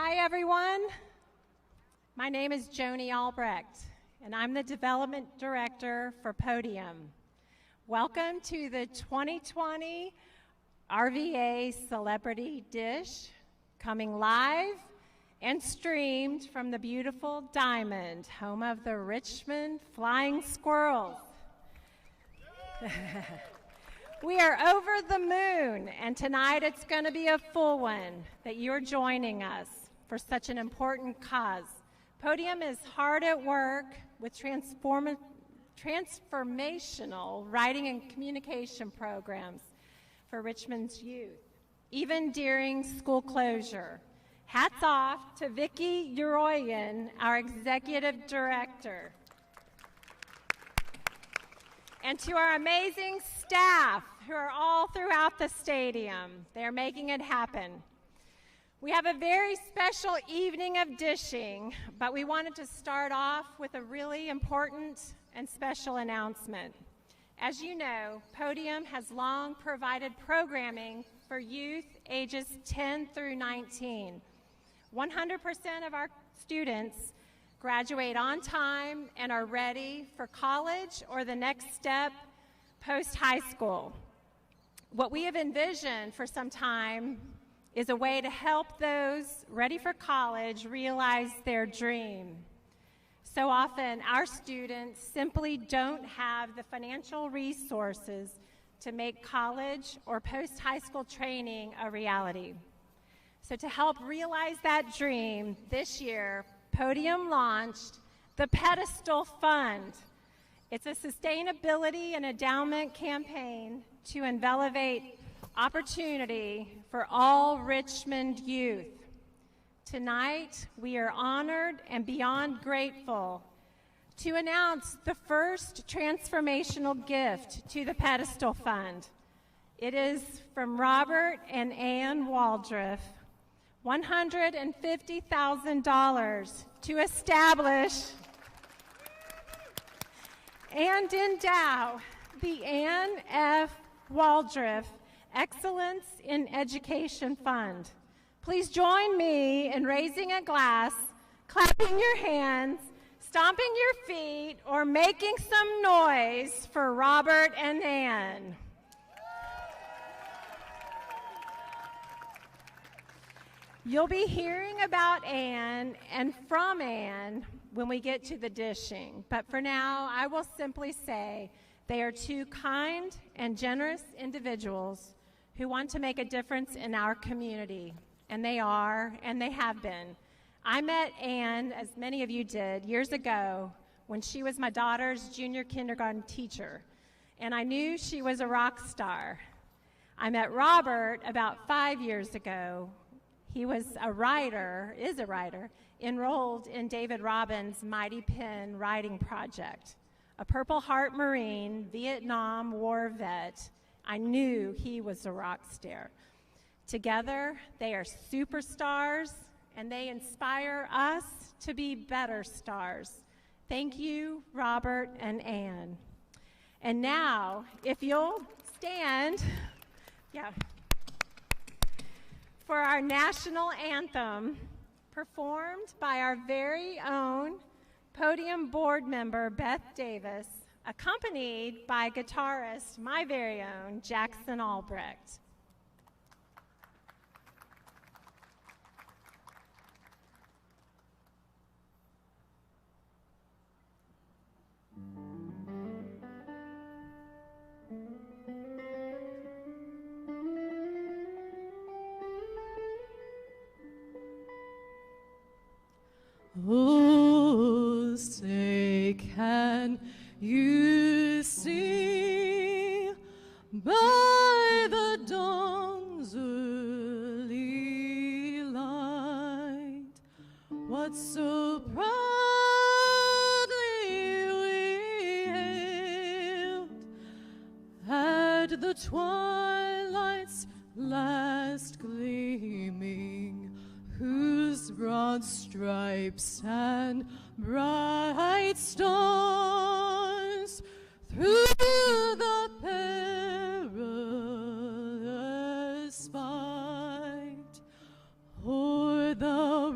Hi, everyone. My name is Joni Albrecht, and I'm the Development Director for Podium. Welcome to the 2020 RVA Celebrity Dish, coming live and streamed from the beautiful Diamond, home of the Richmond Flying Squirrels. We are over the moon, and tonight it's going to be a full one that you're joining us for such an important cause. Podium is hard at work with transformational writing and communication programs for Richmond's youth, even during school closure. Hats off to Vicki Uroyan, our Executive Director. And to our amazing staff who are all throughout the stadium. They're making it happen. We have a very special evening of dishing, but we wanted to start off with a really important and special announcement. As you know, Podium has long provided programming for youth ages 10 through 19. 100% of our students graduate on time and are ready for college or the next step post-high school. What we have envisioned for some time is a way to help those ready for college realize their dream. So often, our students simply don't have the financial resources to make college or post-high school training a reality. So to help realize that dream, this year, Podium launched the Pedestal Fund. It's a sustainability and endowment campaign to elevate opportunity for all Richmond youth. Tonight, we are honored and beyond grateful to announce the first transformational gift to the Pedestal Fund. It is from Robert and Ann Waldruff, $150,000 to establish and endow the Ann F. Waldruff Excellence in Education Fund. Please join me in raising a glass, clapping your hands, stomping your feet, or making some noise for Robert and Ann. You'll be hearing about Ann and from Ann when we get to the dishing, but for now, I will simply say they are two kind and generous individuals who want to make a difference in our community, and they are, and they have been. I met Ann, as many of you did, years ago when she was my daughter's junior kindergarten teacher, and I knew she was a rock star. I met Robert about 5 years ago. He was a writer, is a writer, enrolled in David Robbins' Mighty Pen writing project. A Purple Heart Marine, Vietnam War vet, I knew he was a rock star. Together, they are superstars, and they inspire us to be better stars. Thank you, Robert and Ann. And now, if you'll stand, for our national anthem, performed by our very own Podium board member, Beth Davis, accompanied by guitarist, my very own, Jackson Albrecht. Oh, say can you see by the dawn's early light what so proudly we hailed at the twilight's last gleaming, whose broad stripes and bright stars through the perilous fight o'er the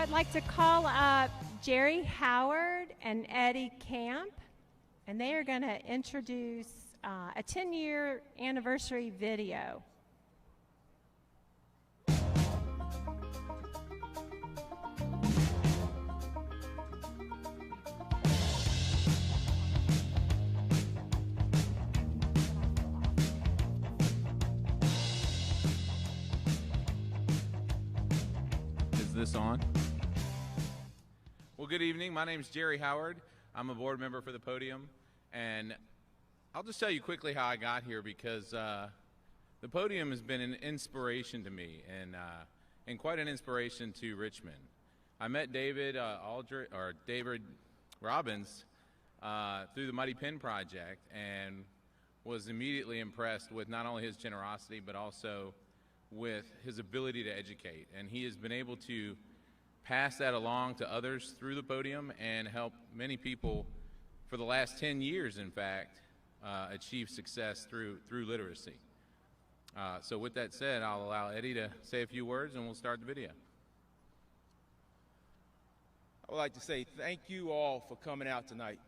I'd like to call up Jerry Howard and Eddie Camp, and they are going to introduce a 10-year anniversary video. Is this on? Well, good evening. My name is Jerry Howard. I'm a board member for the Podium, and I'll just tell you quickly how I got here, because the Podium has been an inspiration to me and quite an inspiration to Richmond. I met David David Robbins through the Muddy Pen Project, and was immediately impressed with not only his generosity but also with his ability to educate. And he has been able to pass that along to others through the Podium and help many people for the last 10 years, in fact, achieve success through literacy. So with that said, I'll allow Eddie to say a few words and we'll start the video. I would like to say thank you all for coming out tonight.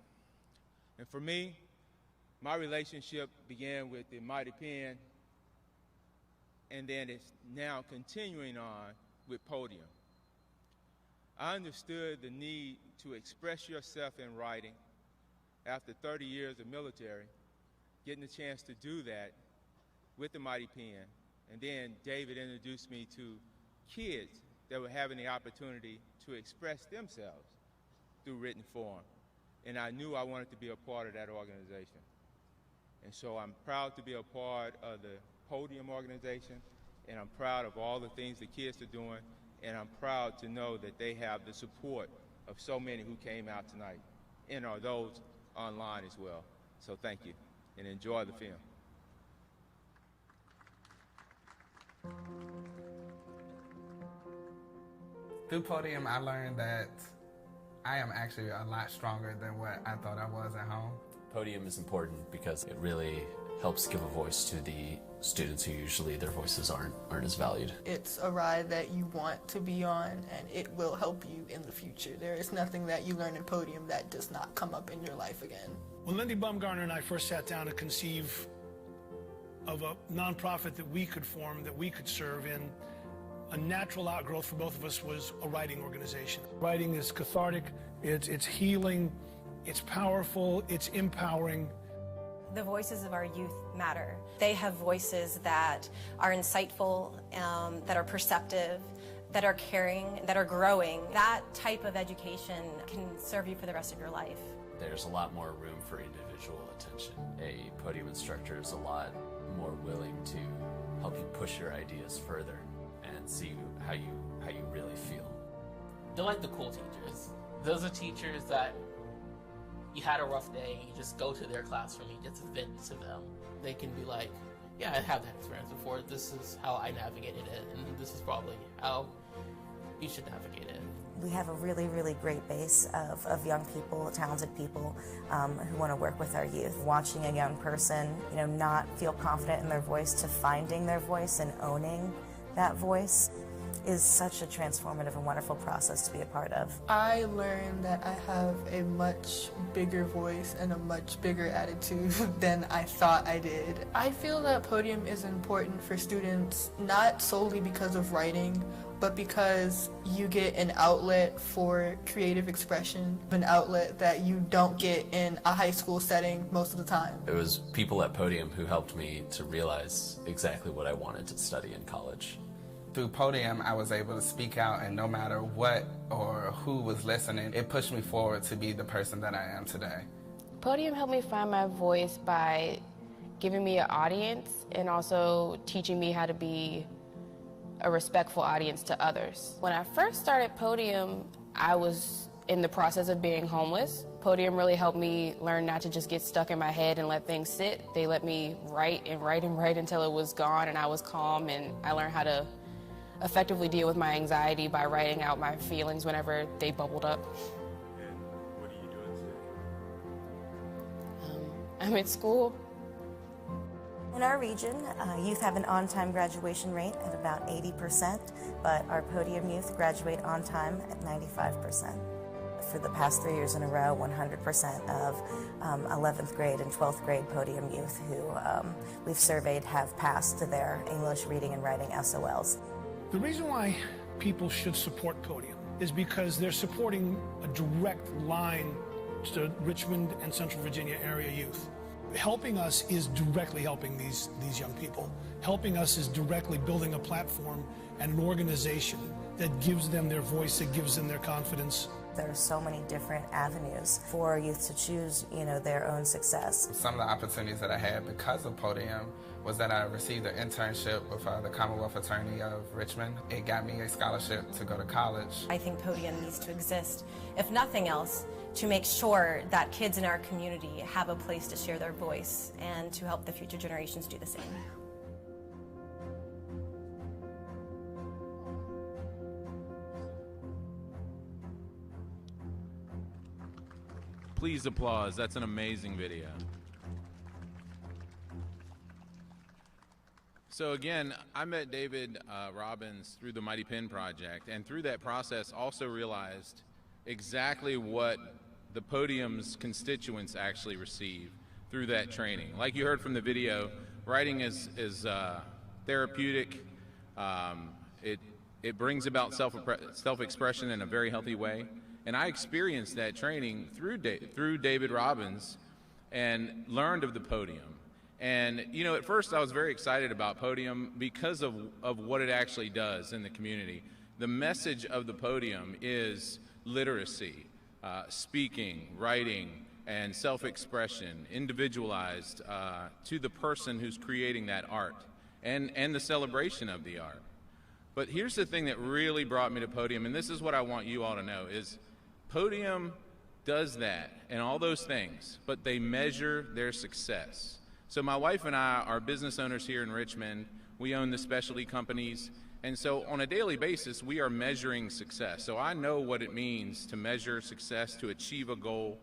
And for me, my relationship began with the Mighty Pen, and then it's now continuing on with Podium. I understood the need to express yourself in writing after 30 years of military, getting the chance to do that with the Mighty Pen. And then David introduced me to kids that were having the opportunity to express themselves through written form. And I knew I wanted to be a part of that organization. And so I'm proud to be a part of the Podium organization, and I'm proud of all the things the kids are doing, and I'm proud to know that they have the support of so many who came out tonight, and are those online as well. So thank you, and enjoy the film. Through Podium, I learned that I am actually a lot stronger than what I thought I was at home. Podium is important because it really helps give a voice to the students who usually their voices aren't as valued. It's a ride that you want to be on, and it will help you in the future. There is nothing that you learn in Podium that does not come up in your life again. When Lindy Bumgarner and I first sat down to conceive of a nonprofit that we could form, that we could serve in, a natural outgrowth for both of us was a writing organization. Writing is cathartic, it's healing, it's powerful, it's empowering. The voices of our youth matter. They have voices that are insightful, that are perceptive, that are caring, that are growing. That type of education can serve you for the rest of your life. There's a lot more room for individual attention. A Podium instructor is a lot more willing to help you push your ideas further and see how you really feel. They're like the cool teachers. Those are teachers that you had a rough day and you just go to their classroom and you just vent to them. They can be like, yeah, I have that experience before. This is how I navigated it, and this is probably how you should navigate it. We have a really, really great base of young people, talented people who want to work with our youth. Watching a young person, not feel confident in their voice to finding their voice and owning that voice is such a transformative and wonderful process to be a part of. I learned that I have a much bigger voice and a much bigger attitude than I thought I did. I feel that Podium is important for students not solely because of writing, but because you get an outlet for creative expression, an outlet that you don't get in a high school setting most of the time. It was people at Podium who helped me to realize exactly what I wanted to study in college. Through Podium, I was able to speak out, and no matter what or who was listening, it pushed me forward to be the person that I am today. Podium helped me find my voice by giving me an audience and also teaching me how to be a respectful audience to others. When I first started Podium, I was in the process of being homeless. Podium really helped me learn not to just get stuck in my head and let things sit. They let me write and write and write until it was gone and I was calm, and I learned how to effectively deal with my anxiety by writing out my feelings whenever they bubbled up. And what are you doing today? I'm at school. In our region, youth have an on-time graduation rate at about 80%, but our Podium youth graduate on time at 95%. For the past 3 years in a row, 100% of 11th grade and 12th grade Podium youth who we've surveyed have passed their English reading and writing SOLs. The reason why people should support Podium is because they're supporting a direct line to Richmond and Central Virginia area youth. Helping us is directly helping these young people. Helping us is directly building a platform and an organization that gives them their voice, that gives them their confidence. There are so many different avenues for youth to choose, their own success. Some of the opportunities that I had because of Podium was that I received an internship with the Commonwealth Attorney of Richmond. It got me a scholarship to go to college. I think Podium needs to exist, if nothing else, to make sure that kids in our community have a place to share their voice and to help the future generations do the same. Please applause. That's an amazing video. So again, I met David Robbins through the Mighty Pen Project, and through that process also realized exactly what the Podium's constituents actually receive through that training. Like you heard from the video, writing is therapeutic. It brings about self-expression in a very healthy way. And I experienced that training through David Robbins and learned of the Podium. And, at first I was very excited about Podium because of what it actually does in the community. The message of the Podium is literacy, speaking, writing, and self-expression, individualized to the person who's creating that art and the celebration of the art. But here's the thing that really brought me to Podium, and this is what I want you all to know, is Podium does that and all those things, but they measure their success. So my wife and I are business owners here in Richmond. We own the specialty companies, and so on a daily basis, we are measuring success. So I know what it means to measure success, to achieve a goal,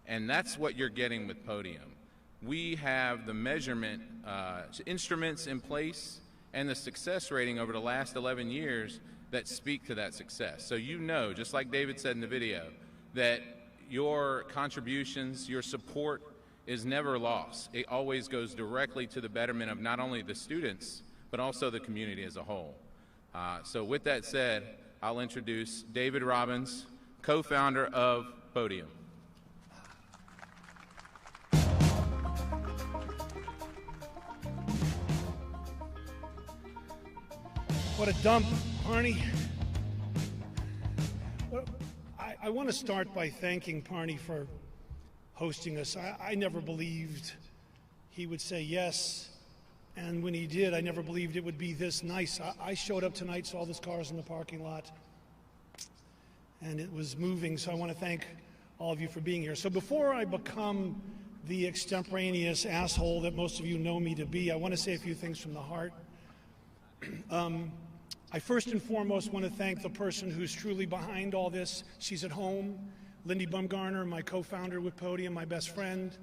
and that's what you're getting with Podium. We have the measurement instruments in place and the success rating over the last 11 years that speak to that success. So just like David said in the video, that your contributions, your support is never lost. It always goes directly to the betterment of not only the students, but also the community as a whole. So with that said, I'll introduce David Robbins, co-founder of Podium. What a dump, Parney. Well, I want to start by thanking Parney for hosting us. I never believed he would say yes, and when he did, I never believed it would be this nice. I showed up tonight, saw those cars in the parking lot, and it was moving, so I want to thank all of you for being here. So before I become the extemporaneous asshole that most of you know me to be, I want to say a few things from the heart. I first and foremost want to thank the person who's truly behind all this. She's at home, Lindy Bumgarner, my co-founder with Podium, my best friend.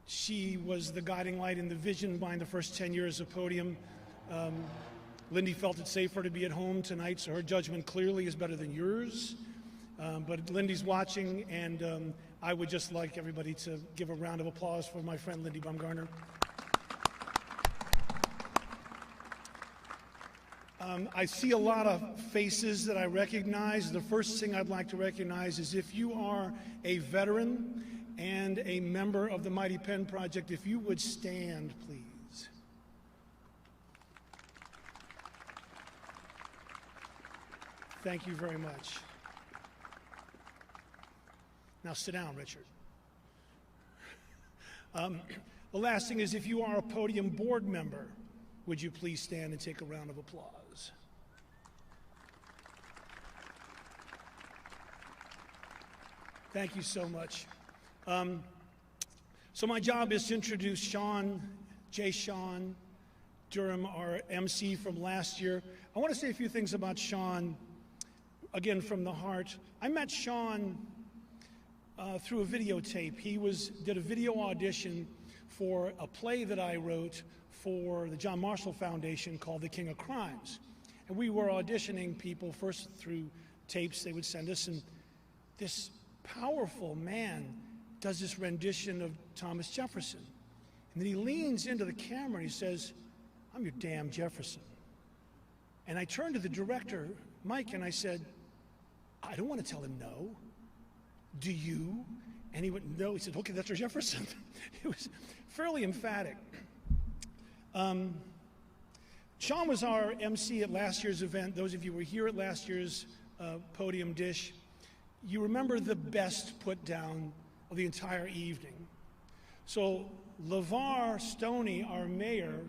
She was the guiding light and the vision behind the first 10 years of Podium. Lindy felt it safer to be at home tonight, so her judgment clearly is better than yours. But Lindy's watching, and I would just like everybody to give a round of applause for my friend Lindy Bumgarner. I see a lot of faces that I recognize. The first thing I'd like to recognize is if you are a veteran and a member of the Mighty Pen Project, if you would stand, please. Thank you very much. Now sit down, Richard. The last thing is if you are a Podium board member, would you please stand and take a round of applause? Thank you so much. So my job is to introduce Sean Durham, our MC from last year. I want to say a few things about Sean, again, from the heart. I met Sean through a videotape. He did a video audition for a play that I wrote for the John Marshall Foundation called The King of Crimes. And we were auditioning people first through tapes they would send us, and this powerful man does this rendition of Thomas Jefferson. And then he leans into the camera and he says, "I'm your damn Jefferson." And I turned to the director, Mike, and I said, "I don't want to tell him no. Do you?" And he went, "No." He said, "Okay, that's our Jefferson." It was fairly emphatic. Sean was our MC at last year's event. Those of you who were here at last year's Podium Dish, you remember the best put down of the entire evening. So LeVar Stoney, our mayor,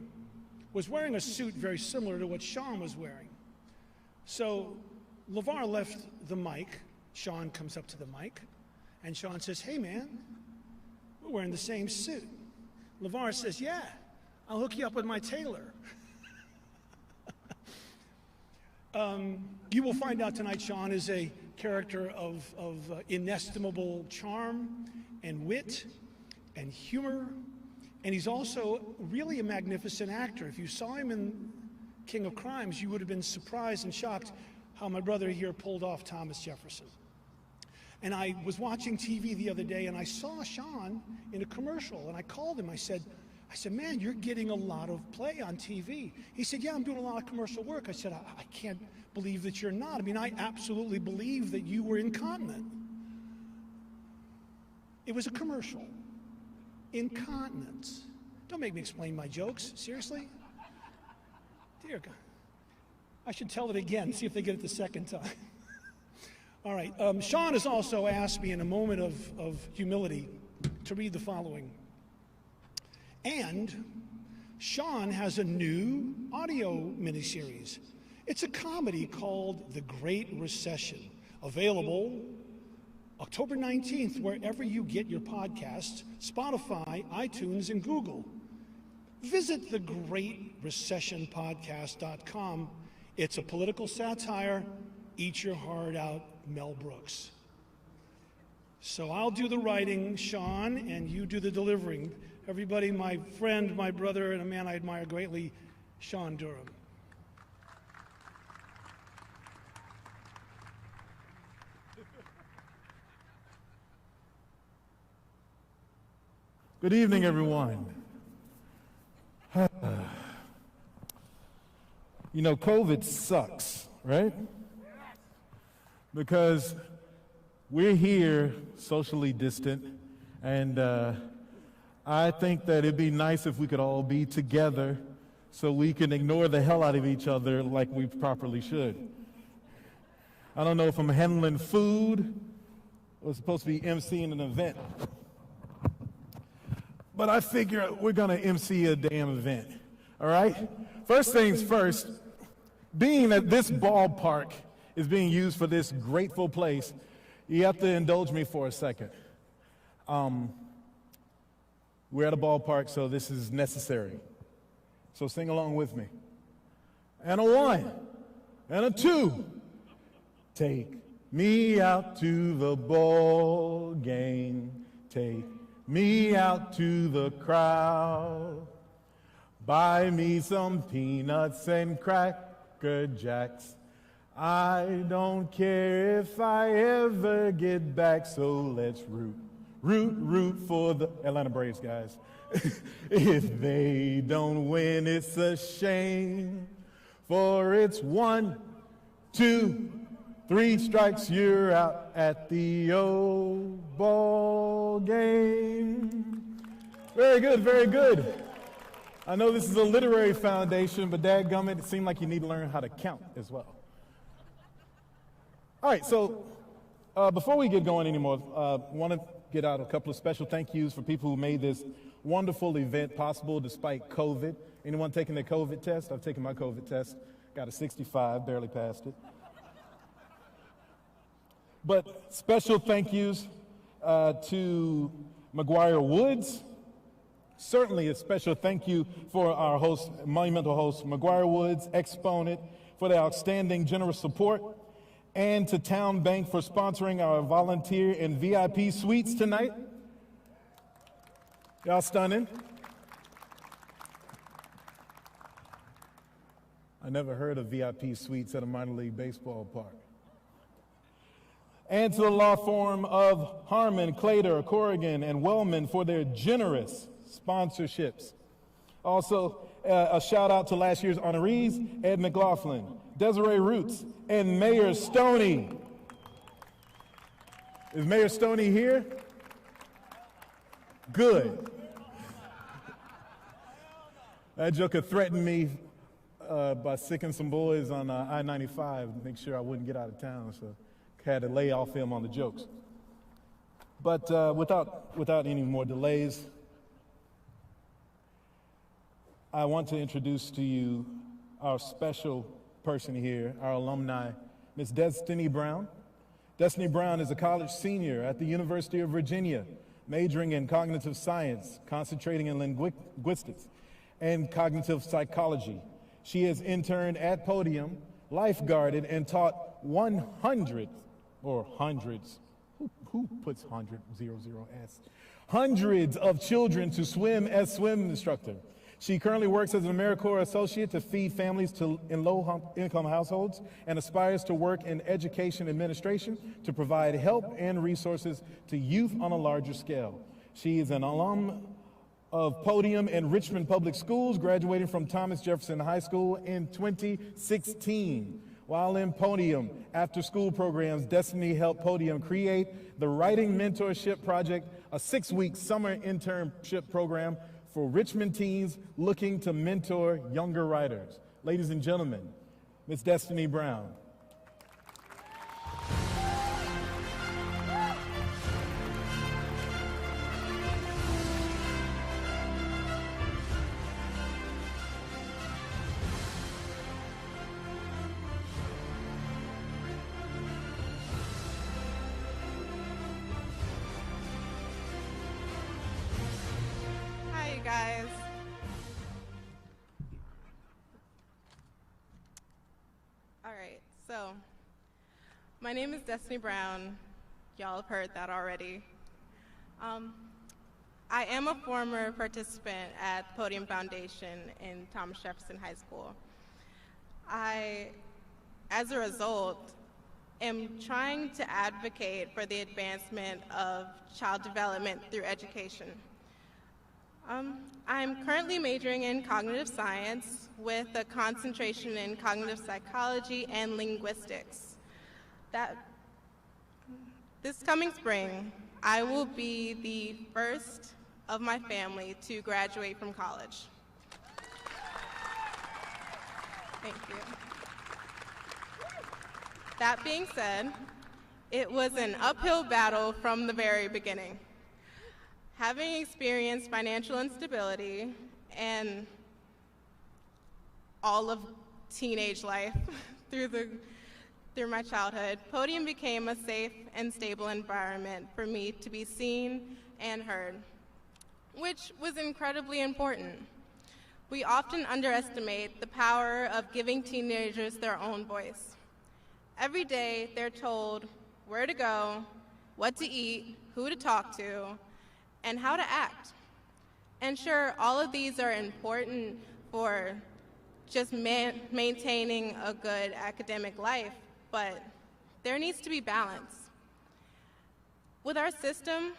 was wearing a suit very similar to what Sean was wearing. So LeVar left the mic. Sean comes up to the mic, and Sean says, "Hey man, we're wearing the same suit." LeVar says, "Yeah, I'll hook you up with my tailor." You will find out tonight Sean is a character of inestimable charm and wit and humor, and he's also really a magnificent actor. If you saw him in King of Crimes, you would have been surprised and shocked how my brother here pulled off Thomas Jefferson. And I was watching TV the other day, and I saw Sean in a commercial, and I called him. I said, "Man, you're getting a lot of play on TV." He said, "Yeah, I'm doing a lot of commercial work." I said, I can't believe that you're not. I mean, I absolutely believe that you were incontinent." It was a commercial. Incontinence. Don't make me explain my jokes. Seriously? Dear God. I should tell it again, see if they get it the second time. All right. Sean has also asked me in a moment of humility to read the following. And Sean has a new audio miniseries. It's a comedy called The Great Recession, available October 19th, wherever you get your podcasts, Spotify, iTunes, and Google. Visit thegreatrecessionpodcast.com. It's a political satire, eat your heart out, Mel Brooks. So I'll do the writing, Sean, and you do the delivering. Everybody, my friend, my brother, and a man I admire greatly, Sean Durham. Good evening, everyone. You know, COVID sucks, right? Because we're here socially distant, and I think that it'd be nice if we could all be together so we can ignore the hell out of each other like we properly should. I don't know if I'm handling food or supposed to be emceeing an event, but I figure we're gonna MC a damn event, all right? First things first, being that this ballpark is being used for this grateful place, you have to indulge me for a second. We're at a ballpark, so this is necessary. So sing along with me. And a 1, and a 2. Take me out to the ball game. Take me out to the crowd. Buy me some peanuts and Cracker Jacks. I don't care if I ever get back, so let's root for the Atlanta Braves, guys. If they don't win, it's a shame, for it's 1, 2, 3 strikes, you're out at the old ball game. Very good, very good. I know this is a literary foundation, but dadgummit, it seemed like you need to learn how to count as well. All right, so before we get going anymore, I want to get out a couple of special thank yous for people who made this wonderful event possible despite COVID. Anyone taking their COVID test? I've taken my COVID test. Got a 65, barely passed it. But special thank yous to McGuire Woods. Certainly a special thank you for our host, monumental host, McGuire Woods, Exponent, for their outstanding generous support, and to Town Bank for sponsoring our volunteer and VIP suites tonight. Y'all stunning? I never heard of VIP suites at a minor league baseball park. And to the law firm of Harmon, Clater, Corrigan, and Wellman for their generous sponsorships. Also, a shout out to last year's honorees, Ed McLaughlin, Desiree Roots, and Mayor Stoney. Is Mayor Stoney here? Good. That joker threatened me by sicking some boys on I-95 to make sure I wouldn't get out of town, so had to lay off him on the jokes. But without any more delays, I want to introduce to you our special person here, our alumni, Miss Destiny Brown. Destiny Brown is a college senior at the University of Virginia, majoring in cognitive science, concentrating in linguistics and cognitive psychology. She has interned at Podium, lifeguarded, and taught 100 or hundreds, who puts 100, 00S, hundreds of children to swim as swim instructor. She currently works as an AmeriCorps associate to feed families in low-income households and aspires to work in education administration to provide help and resources to youth on a larger scale. She is an alum of Podium and Richmond Public Schools, graduating from Thomas Jefferson High School in 2016. While in Podium after-school programs, Destiny helped Podium create the Writing Mentorship Project, a 6-week summer internship program for Richmond teens looking to mentor younger writers. Ladies and gentlemen, Ms. Destiny Brown. Guys. All right, so my name is Destiny Brown. Y'all have heard that already. I am a former participant at Podium Foundation in Thomas Jefferson High School. I, as a result, am trying to advocate for the advancement of child development through education. I'm currently majoring in cognitive science with a concentration in cognitive psychology and linguistics. This coming spring, I will be the first of my family to graduate from college. Thank you. That being said, it was an uphill battle from the very beginning. Having experienced financial instability and all of teenage life through my childhood, Podium became a safe and stable environment for me to be seen and heard, which was incredibly important. We often underestimate the power of giving teenagers their own voice. Every day, they're told where to go, what to eat, who to talk to, and how to act. And sure, all of these are important for just maintaining a good academic life, but there needs to be balance. With our system,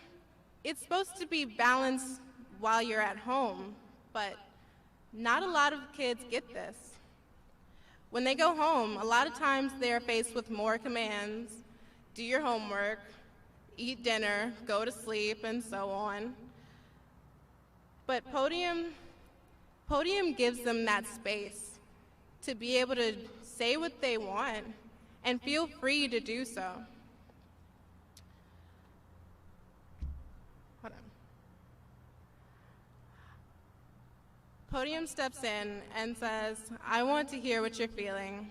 it's supposed to be balanced while you're at home, but not a lot of kids get this. When they go home, a lot of times they're faced with more commands: do your homework, eat dinner, go to sleep, and so on. But Podium gives them that space to be able to say what they want and feel free to do so. Hold on. Podium steps in and says, I want to hear what you're feeling.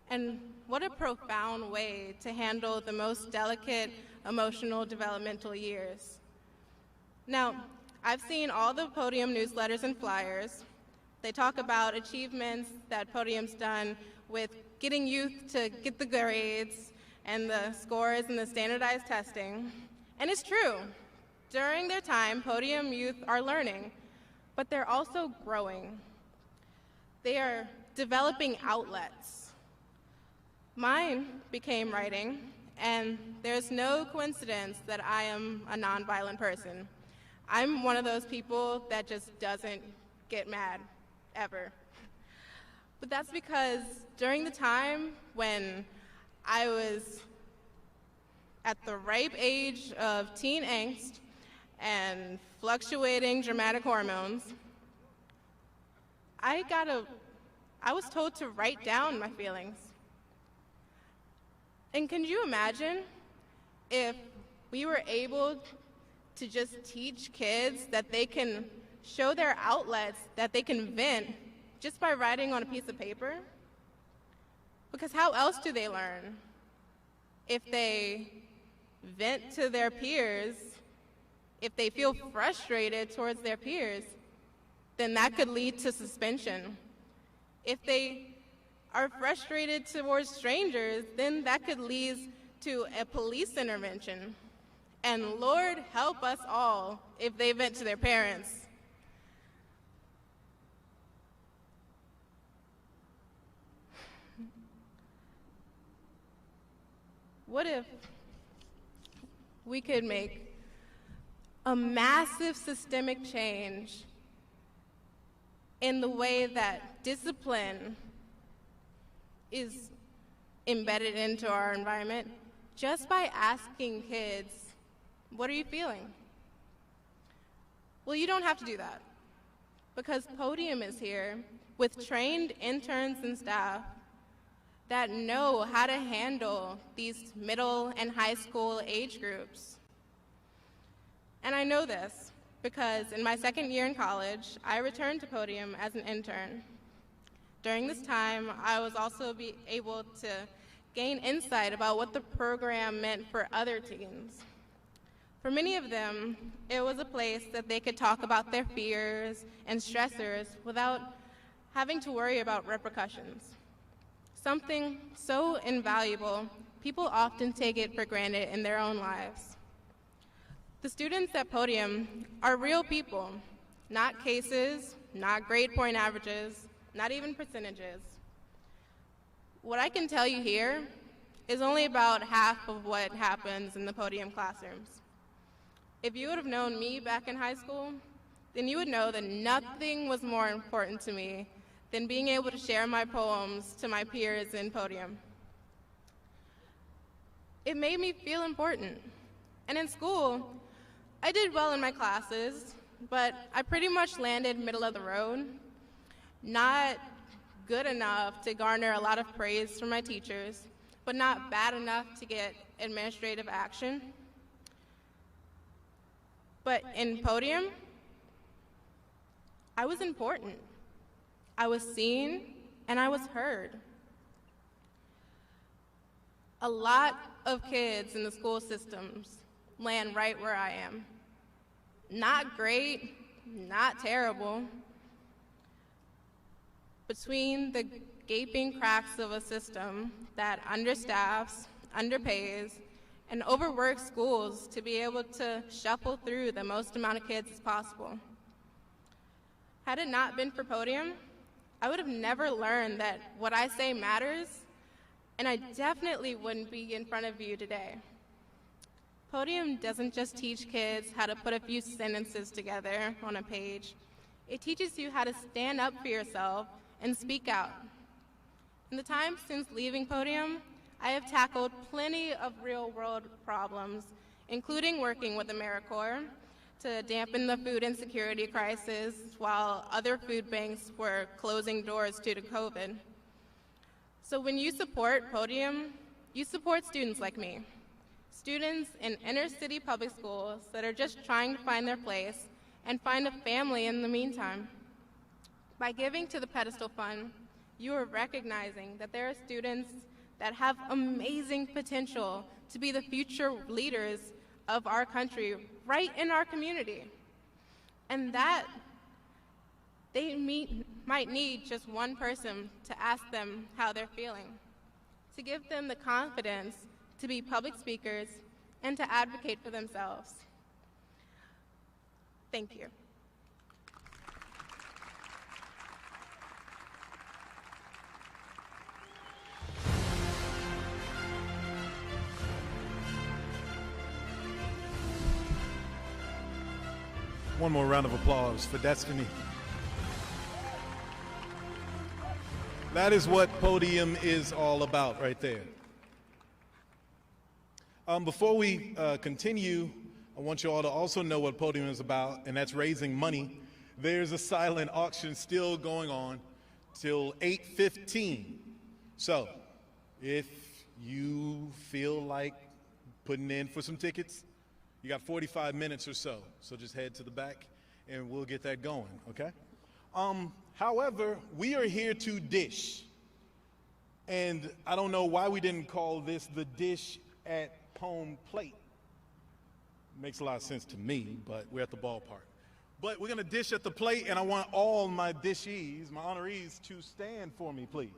And what a profound way to handle the most delicate emotional developmental years. Now, I've seen all the Podium newsletters and flyers. They talk about achievements that Podium's done with getting youth to get the grades and the scores and the standardized testing. And it's true. During their time, Podium youth are learning, but they're also growing. They are developing outlets. Mine became writing, and there's no coincidence that I am a nonviolent person. I'm one of those people that just doesn't get mad, ever. But that's because during the time when I was at the ripe age of teen angst and fluctuating dramatic hormones, I was told to write down my feelings. And can you imagine if we were able to just teach kids that they can show their outlets, that they can vent just by writing on a piece of paper? Because how else do they learn? If they vent to their peers, if they feel frustrated towards their peers, then that could lead to suspension. If they are frustrated towards strangers, then that could lead to a police intervention. And Lord help us all if they vent to their parents. What if we could make a massive systemic change in the way that discipline is embedded into our environment just by asking kids, what are you feeling? Well, you don't have to do that, because Podium is here with trained interns and staff that know how to handle these middle and high school age groups. And I know this because in my second year in college, I returned to Podium as an intern. During this time, I was also able to gain insight about what the program meant for other teens. For many of them, it was a place that they could talk about their fears and stressors without having to worry about repercussions. Something so invaluable, people often take it for granted in their own lives. The students at Podium are real people, not cases, not grade point averages, not even percentages. What I can tell you here is only about half of what happens in the Podium classrooms. If you would have known me back in high school, then you would know that nothing was more important to me than being able to share my poems to my peers in Podium. It made me feel important. And in school, I did well in my classes, but I pretty much landed middle of the road. Not good enough to garner a lot of praise from my teachers, but not bad enough to get administrative action. But in Podium, I was important. I was seen, and I was heard. A lot of kids in the school systems land right where I am. Not great, not terrible. Between the gaping cracks of a system that understaffs, underpays, and overworks schools to be able to shuffle through the most amount of kids as possible. Had it not been for Podium, I would have never learned that what I say matters, and I definitely wouldn't be in front of you today. Podium doesn't just teach kids how to put a few sentences together on a page. It teaches you how to stand up for yourself and speak out. In the time since leaving Podium, I have tackled plenty of real-world problems, including working with AmeriCorps to dampen the food insecurity crisis while other food banks were closing doors due to COVID. So when you support Podium, you support students like me, students in inner-city public schools that are just trying to find their place and find a family in the meantime. By giving to the Pedestal Fund, you are recognizing that there are students that have amazing potential to be the future leaders of our country right in our community, and that they might need just one person to ask them how they're feeling, to give them the confidence to be public speakers and to advocate for themselves. Thank you. One more round of applause for Destiny. That is what Podium is all about right there. Before we continue, I want you all to also know what Podium is about, and that's raising money. There's a silent auction still going on till 8:15. So if you feel like putting in for some tickets, you got 45 minutes or so. So just head to the back and we'll get that going, okay? However, we are here to dish. And I don't know why we didn't call this the dish at home plate. Makes a lot of sense to me, but we're at the ballpark. But we're gonna dish at the plate, and I want all my dishees, my honorees, to stand for me, please.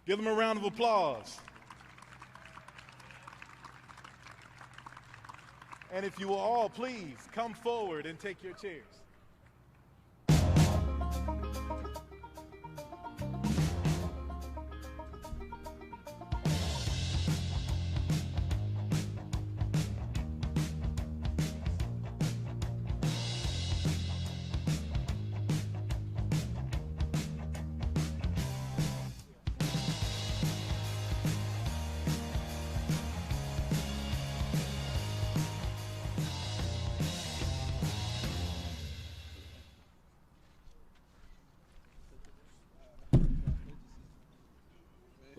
Give them a round of applause. And if you will all please come forward and take your chairs.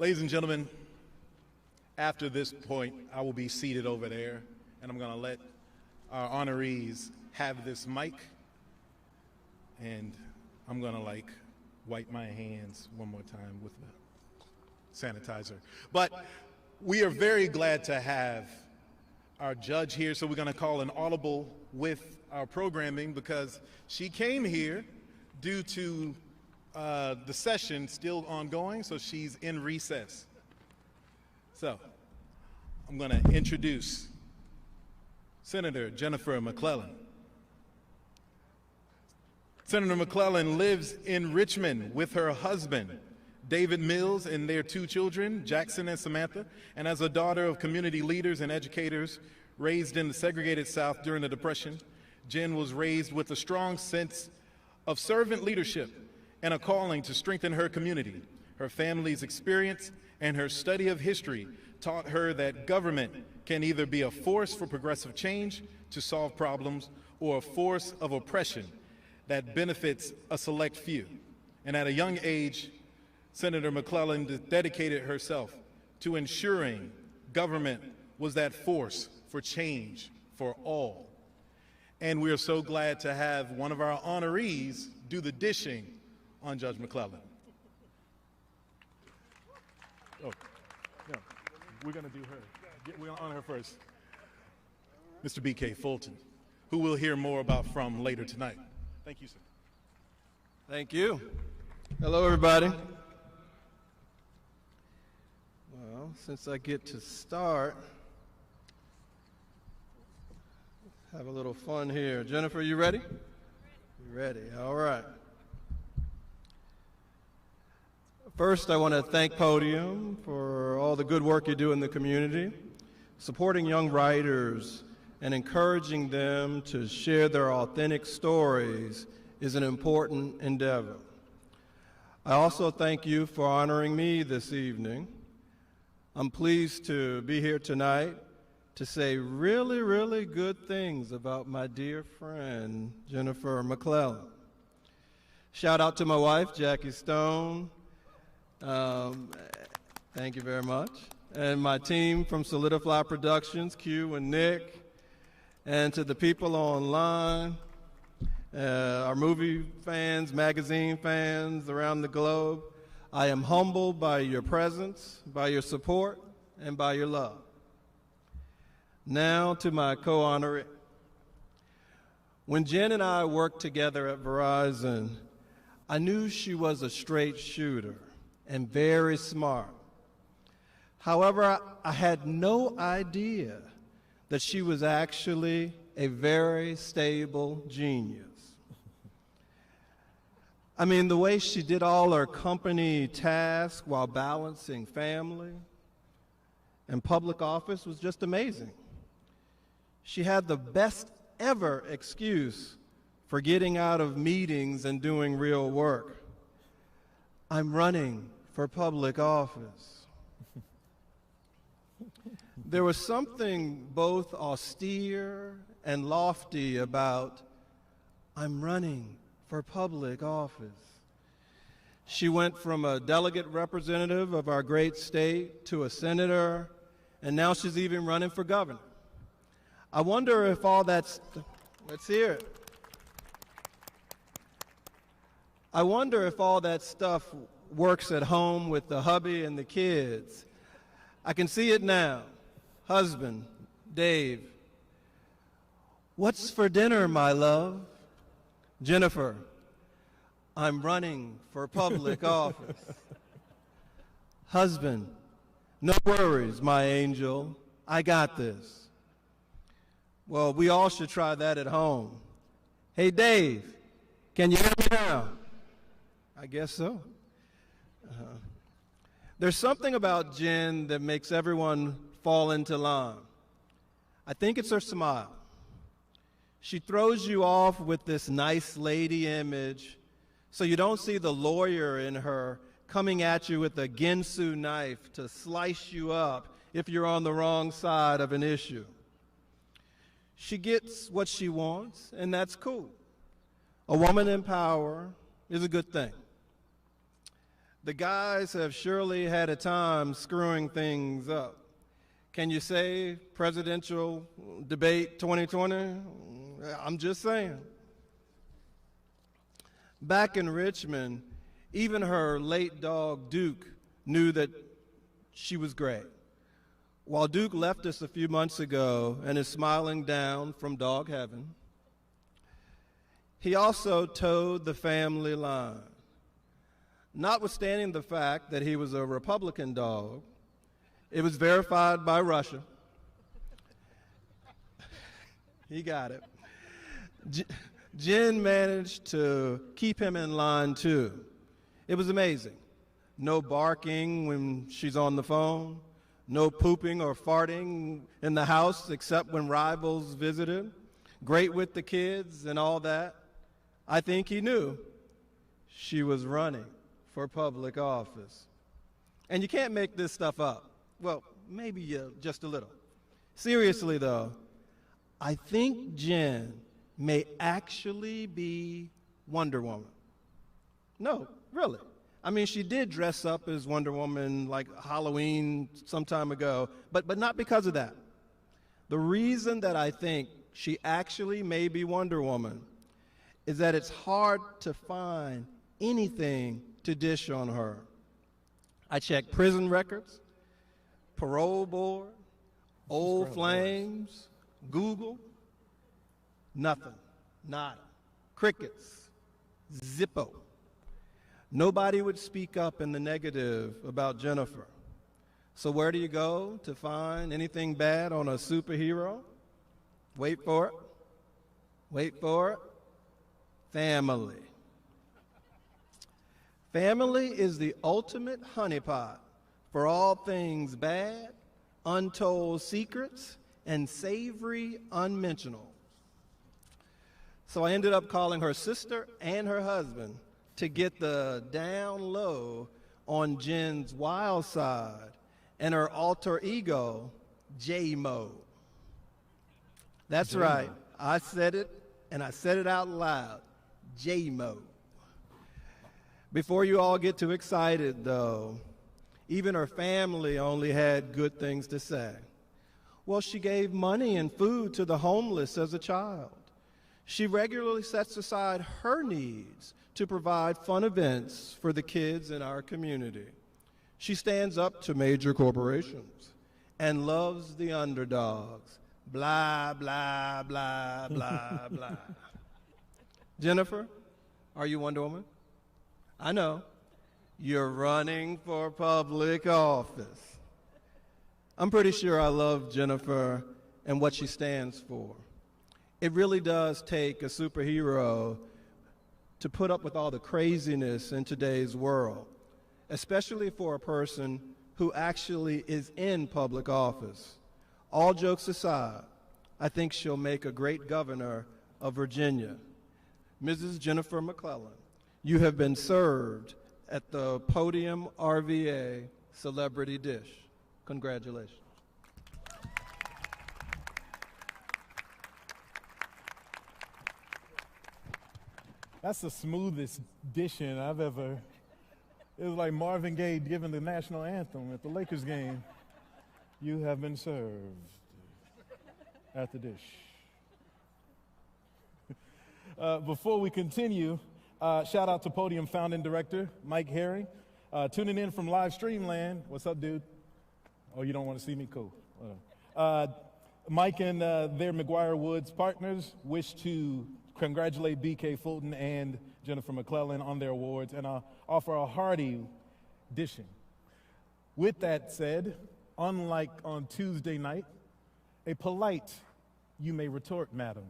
Ladies and gentlemen, after this point, I will be seated over there, and I'm going to let our honorees have this mic, and I'm going to wipe my hands one more time with the sanitizer. But we are very glad to have our judge here, so we're going to call an audible with our programming because she came here due to the session still ongoing, so she's in recess. So I'm going to introduce Senator Jennifer McClellan. Senator McClellan lives in Richmond with her husband, David Mills, and their two children, Jackson and Samantha, and as a daughter of community leaders and educators raised in the segregated South during the Depression, Jen was raised with a strong sense of servant leadership and a calling to strengthen her community. Her family's experience and her study of history taught her that government can either be a force for progressive change to solve problems or a force of oppression that benefits a select few. And at a young age, Senator McClellan dedicated herself to ensuring government was that force for change for all. And we are so glad to have one of our honorees do the dishing on Judge McClellan. Oh, no, we're going to do her. We're going to honor her first. Mr. B.K. Fulton, who we'll hear more about from later tonight. Thank you, sir. Thank you. Hello, everybody. Well, since I get to start, have a little fun here. Jennifer, you ready? You ready? All right. First, I want to thank Podium for all the good work you do in the community, supporting young writers and encouraging them to share their authentic stories is an important endeavor. I also thank you for honoring me this evening. I'm pleased to be here tonight to say really, really good things about my dear friend, Jennifer McClellan. Shout out to my wife, Jackie Stone. Thank you very much. And my team from Solidify Productions, Q and Nick, and to the people online, our movie fans, magazine fans around the globe. I am humbled by your presence, by your support, and by your love. Now to my co-honoree. When Jen and I worked together at Verizon, I knew she was a straight shooter and very smart. However, I had no idea that she was actually a very stable genius. I mean, the way she did all her company tasks while balancing family and public office was just amazing. She had the best ever excuse for getting out of meetings and doing real work. I'm running for public office. There was something both austere and lofty about, I'm running for public office. She went from a delegate representative of our great state to a senator, and now she's even running for governor. I wonder if all that's, let's hear it. I wonder if all that stuff works at home with the hubby and the kids. I can see it now. Husband, Dave. What's for dinner, my love? Jennifer, I'm running for public office. Husband, no worries, my angel. I got this. Well, we all should try that at home. Hey, Dave, can you hear me now? I guess so. There's something about Jen that makes everyone fall into line. I think it's her smile. She throws you off with this nice lady image so you don't see the lawyer in her coming at you with a Ginsu knife to slice you up if you're on the wrong side of an issue. She gets what she wants, and that's cool. A woman in power is a good thing. The guys have surely had a time screwing things up. Can you say presidential debate 2020? I'm just saying. Back in Richmond, even her late dog, Duke, knew that she was great. While Duke left us a few months ago and is smiling down from dog heaven, he also towed the family line. Notwithstanding the fact that he was a Republican dog, it was verified by Russia. He got it. Jen managed to keep him in line, too. It was amazing. No barking when she's on the phone, no pooping or farting in the house except when rivals visited, great with the kids and all that. I think he knew she was running for public office. And you can't make this stuff up. Well, maybe just a little. Seriously, though, I think Jen may actually be Wonder Woman. No, really. I mean, she did dress up as Wonder Woman like Halloween some time ago, but not because of that. The reason that I think she actually may be Wonder Woman is that it's hard to find anything to dish on her. I checked prison records, parole board, old flames, Google, nothing, nada, crickets, zippo. Nobody would speak up in the negative about Jennifer. So where do you go to find anything bad on a superhero? Wait for it. Wait for it. Family. Family is the ultimate honeypot for all things bad, untold secrets, and savory unmentionables. So I ended up calling her sister and her husband to get the down low on Jen's wild side and her alter ego, J-Mo. That's J-Mo. Right. I said it, and I said it out loud, J-Mo. Before you all get too excited, though, even her family only had good things to say. Well, she gave money and food to the homeless as a child. She regularly sets aside her needs to provide fun events for the kids in our community. She stands up to major corporations and loves the underdogs. Blah, blah, blah, blah, blah. Jennifer, are you Wonder Woman? I know. You're running for public office. I'm pretty sure I love Jennifer and what she stands for. It really does take a superhero to put up with all the craziness in today's world, especially for a person who actually is in public office. All jokes aside, I think she'll make a great governor of Virginia. Mrs. Jennifer McClellan, you have been served at the Podium RVA Celebrity Dish. Congratulations. That's the smoothest dishing I've ever. It was like Marvin Gaye giving the national anthem at the Lakers game. You have been served at the dish. Before we continue, shout out to Podium founding director Mike Herring, tuning in from live stream land. What's up, dude? Oh, you don't want to see me? Cool. Mike and their McGuire Woods partners wish to congratulate BK Fulton and Jennifer McClellan on their awards and offer a hearty dishing. With that said, unlike on Tuesday night, a polite, you may retort, madam.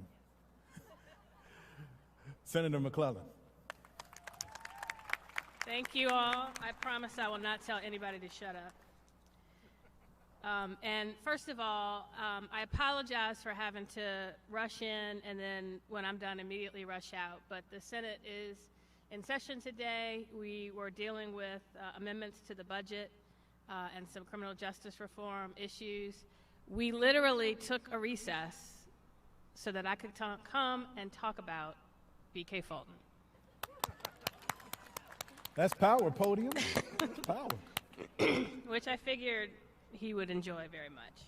Senator McClellan. Thank you all. I promise I will not tell anybody to shut up. And first of all, I apologize for having to rush in and then when I'm done immediately rush out. But the Senate is in session today. We were dealing with amendments to the budget and some criminal justice reform issues. We literally took a recess so that I could come and talk about BK Fulton. That's power, Podium. That's power. Which I figured he would enjoy very much.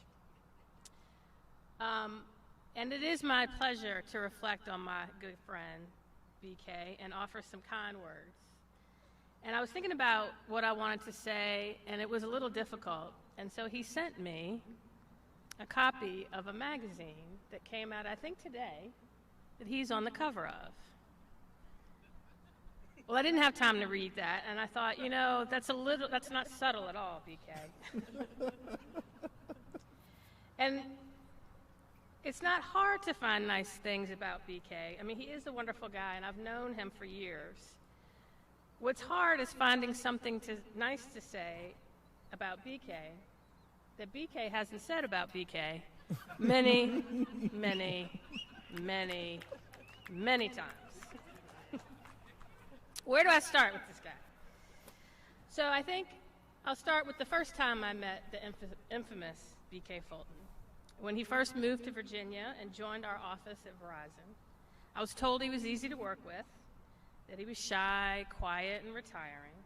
And it is my pleasure to reflect on my good friend, BK, and offer some kind words. And I was thinking about what I wanted to say, and it was a little difficult. And so he sent me a copy of a magazine that came out, I think today, that he's on the cover of. Well, I didn't have time to read that, and I thought, you know, that's not subtle at all, BK. And it's not hard to find nice things about BK. I mean, he is a wonderful guy, and I've known him for years. What's hard is finding something nice to say about BK that BK hasn't said about BK many, many, many, many times. Where do I start with this guy? So I think I'll start with the first time I met the infamous BK Fulton. When he first moved to Virginia and joined our office at Verizon, I was told he was easy to work with, that he was shy, quiet, and retiring.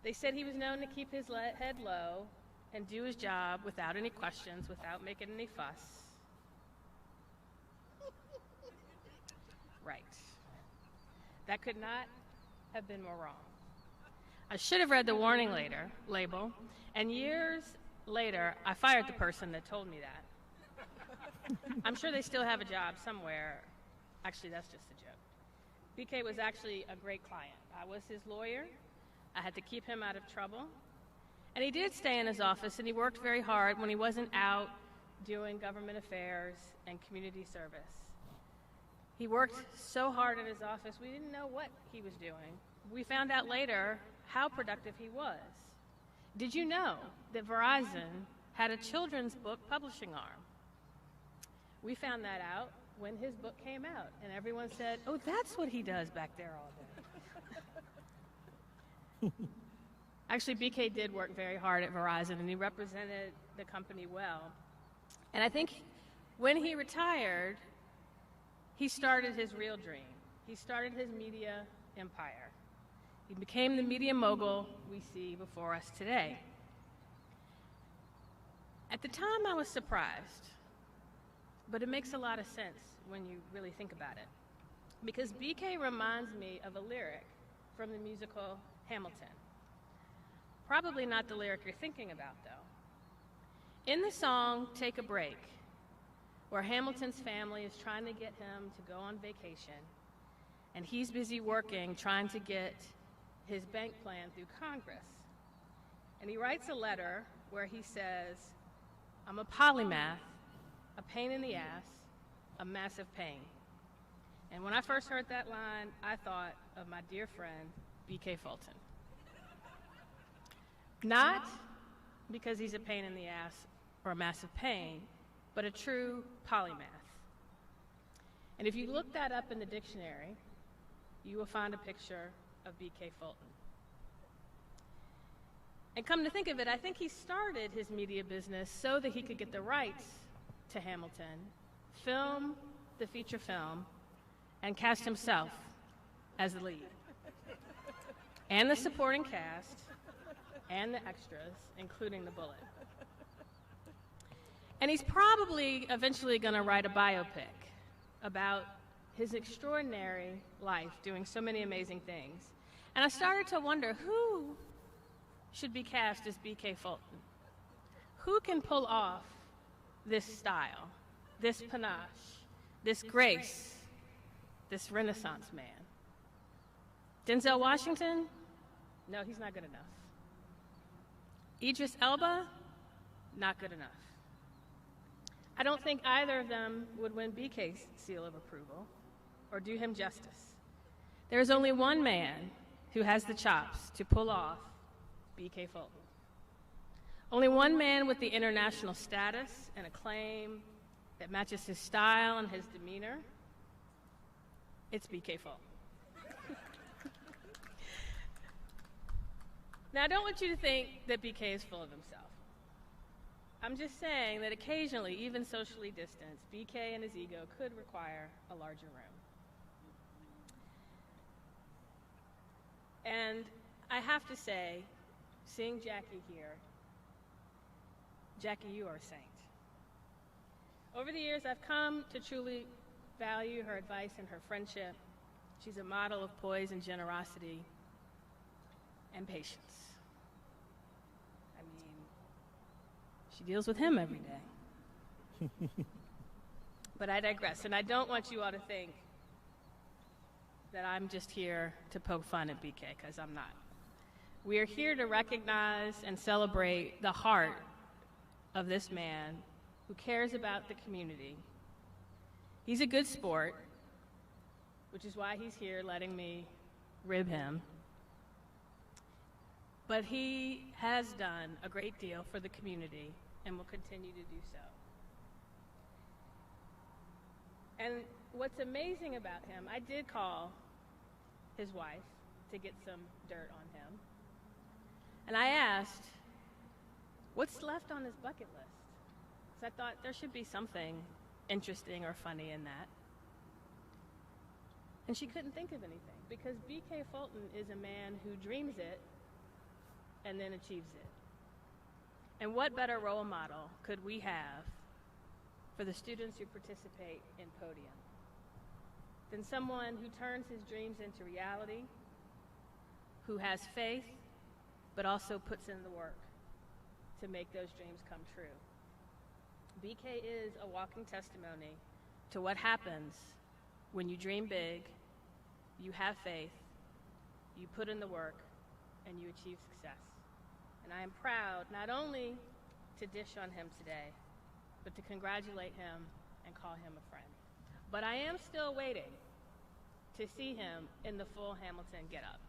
They said he was known to keep his head low and do his job without any questions, without making any fuss. Right. That could not have been more wrong. I should have read the warning label, and years later, I fired the person that told me that. I'm sure they still have a job somewhere. Actually, that's just a joke. BK was actually a great client. I was his lawyer. I had to keep him out of trouble. And he did stay in his office, and he worked very hard when he wasn't out doing government affairs and community service. He worked so hard in his office, we didn't know what he was doing. We found out later how productive he was. Did you know that Verizon had a children's book publishing arm? We found that out when his book came out, and everyone said, oh, that's what he does back there all day. Actually, BK did work very hard at Verizon, and he represented the company well. And I think when he retired, he started his real dream. He started his media empire. He became the media mogul we see before us today. At the time, I was surprised, but it makes a lot of sense when you really think about it. Because BK reminds me of a lyric from the musical Hamilton. Probably not the lyric you're thinking about, though. In the song, Take a Break, where Hamilton's family is trying to get him to go on vacation, and he's busy working, trying to get his bank plan through Congress. And he writes a letter where he says, I'm a polymath, a pain in the ass, a massive pain. And when I first heard that line, I thought of my dear friend, B.K. Fulton. Not because he's a pain in the ass or a massive pain, but a true polymath. And if you look that up in the dictionary, you will find a picture of B.K. Fulton. And come to think of it, I think he started his media business so that he could get the rights to Hamilton, film the feature film, and cast himself as the lead. And the supporting cast, and the extras, including the bullet. And he's probably eventually going to write a biopic about his extraordinary life doing so many amazing things. And I started to wonder who should be cast as B.K. Fulton. Who can pull off this style, this panache, this grace, this Renaissance man? Denzel Washington? No, he's not good enough. Idris Elba? Not good enough. I don't think either of them would win BK's seal of approval or do him justice. There is only one man who has the chops to pull off B.K. Fulton. Only one man with the international status and acclaim that matches his style and his demeanor. It's B.K. Fulton. Now, I don't want you to think that B.K. is full of himself. I'm just saying that occasionally, even socially distanced, B.K. and his ego could require a larger room. And I have to say, seeing Jackie here, Jackie, you are a saint. Over the years, I've come to truly value her advice and her friendship. She's a model of poise and generosity and patience. I mean, she deals with him every day. But I digress, and I don't want you all to think that I'm just here to poke fun at BK, because I'm not. We are here to recognize and celebrate the heart of this man who cares about the community. He's a good sport, which is why he's here letting me rib him. But he has done a great deal for the community and will continue to do so. And what's amazing about him, I did call his wife to get some dirt on him. And I asked, what's left on his bucket list? Because I thought there should be something interesting or funny in that. And she couldn't think of anything, because B.K. Fulton is a man who dreams it and then achieves it. And what better role model could we have for the students who participate in Podium than someone who turns his dreams into reality, who has faith, but also puts in the work to make those dreams come true. BK is a walking testimony to what happens when you dream big, you have faith, you put in the work, and you achieve success. And I am proud not only to dish on him today, but to congratulate him and call him a friend. But I am still waiting to see him in the full Hamilton getup.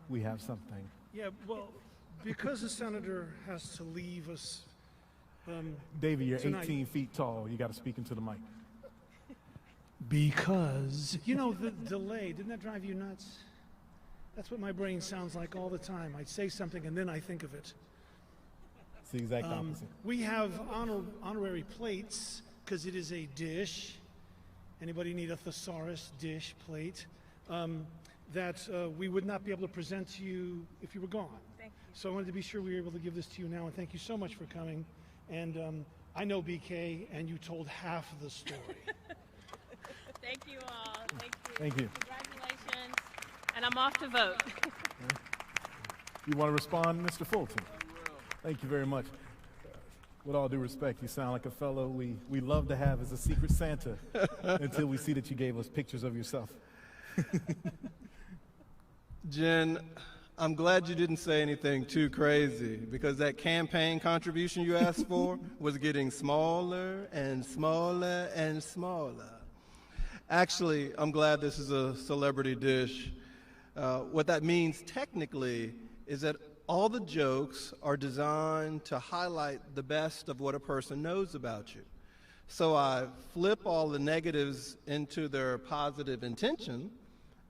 We have something. Yeah, well, because the senator has to leave us Davey, you're tonight. 18 feet tall. You got to speak into the mic. Because, you know, the delay, didn't that drive you nuts? That's what my brain sounds like all the time. I say something and then I think of it. It's the exact opposite. We have honorary plates because it is a dish. Anybody need a thesaurus dish plate? That we would not be able to present to you if you were gone. Thank you. So I wanted to be sure we were able to give this to you now, and thank you so much for coming. And I know BK, and you told half of the story. Thank you all. Thank you. Thank you. Congratulations. And I'm off to vote. You want to respond, Mr. Fulton? Thank you very much. With all due respect, you sound like a fellow we love to have as a secret Santa until we see that you gave us pictures of yourself. Jen, I'm glad you didn't say anything too crazy, because that campaign contribution you asked for was getting smaller and smaller and smaller. Actually, I'm glad this is a celebrity dish. What that means technically is that all the jokes are designed to highlight the best of what a person knows about you. So I flip all the negatives into their positive intention,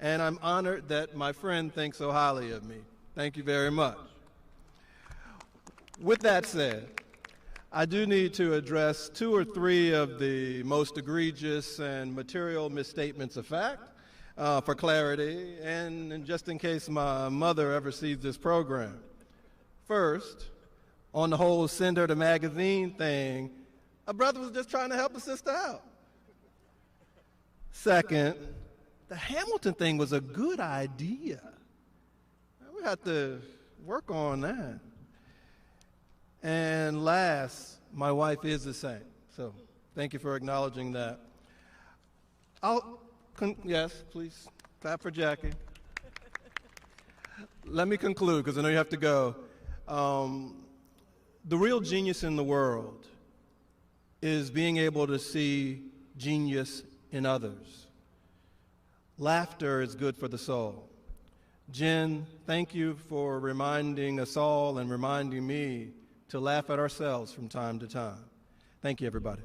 and I'm honored that my friend thinks so highly of me. Thank you very much. With that said, I do need to address 2 or 3 of the most egregious and material misstatements of fact for clarity, and just in case my mother ever sees this program. First, on the whole send her the magazine thing, a brother was just trying to help a sister out. Second, the Hamilton thing was a good idea. We have to work on that. And last, my wife is the same. So thank you for acknowledging that. Yes, please clap for Jackie. Let me conclude, because I know you have to go. The real genius in the world is being able to see genius in others. Laughter is good for the soul. Jen, thank you for reminding us all and reminding me to laugh at ourselves from time to time. Thank you, everybody.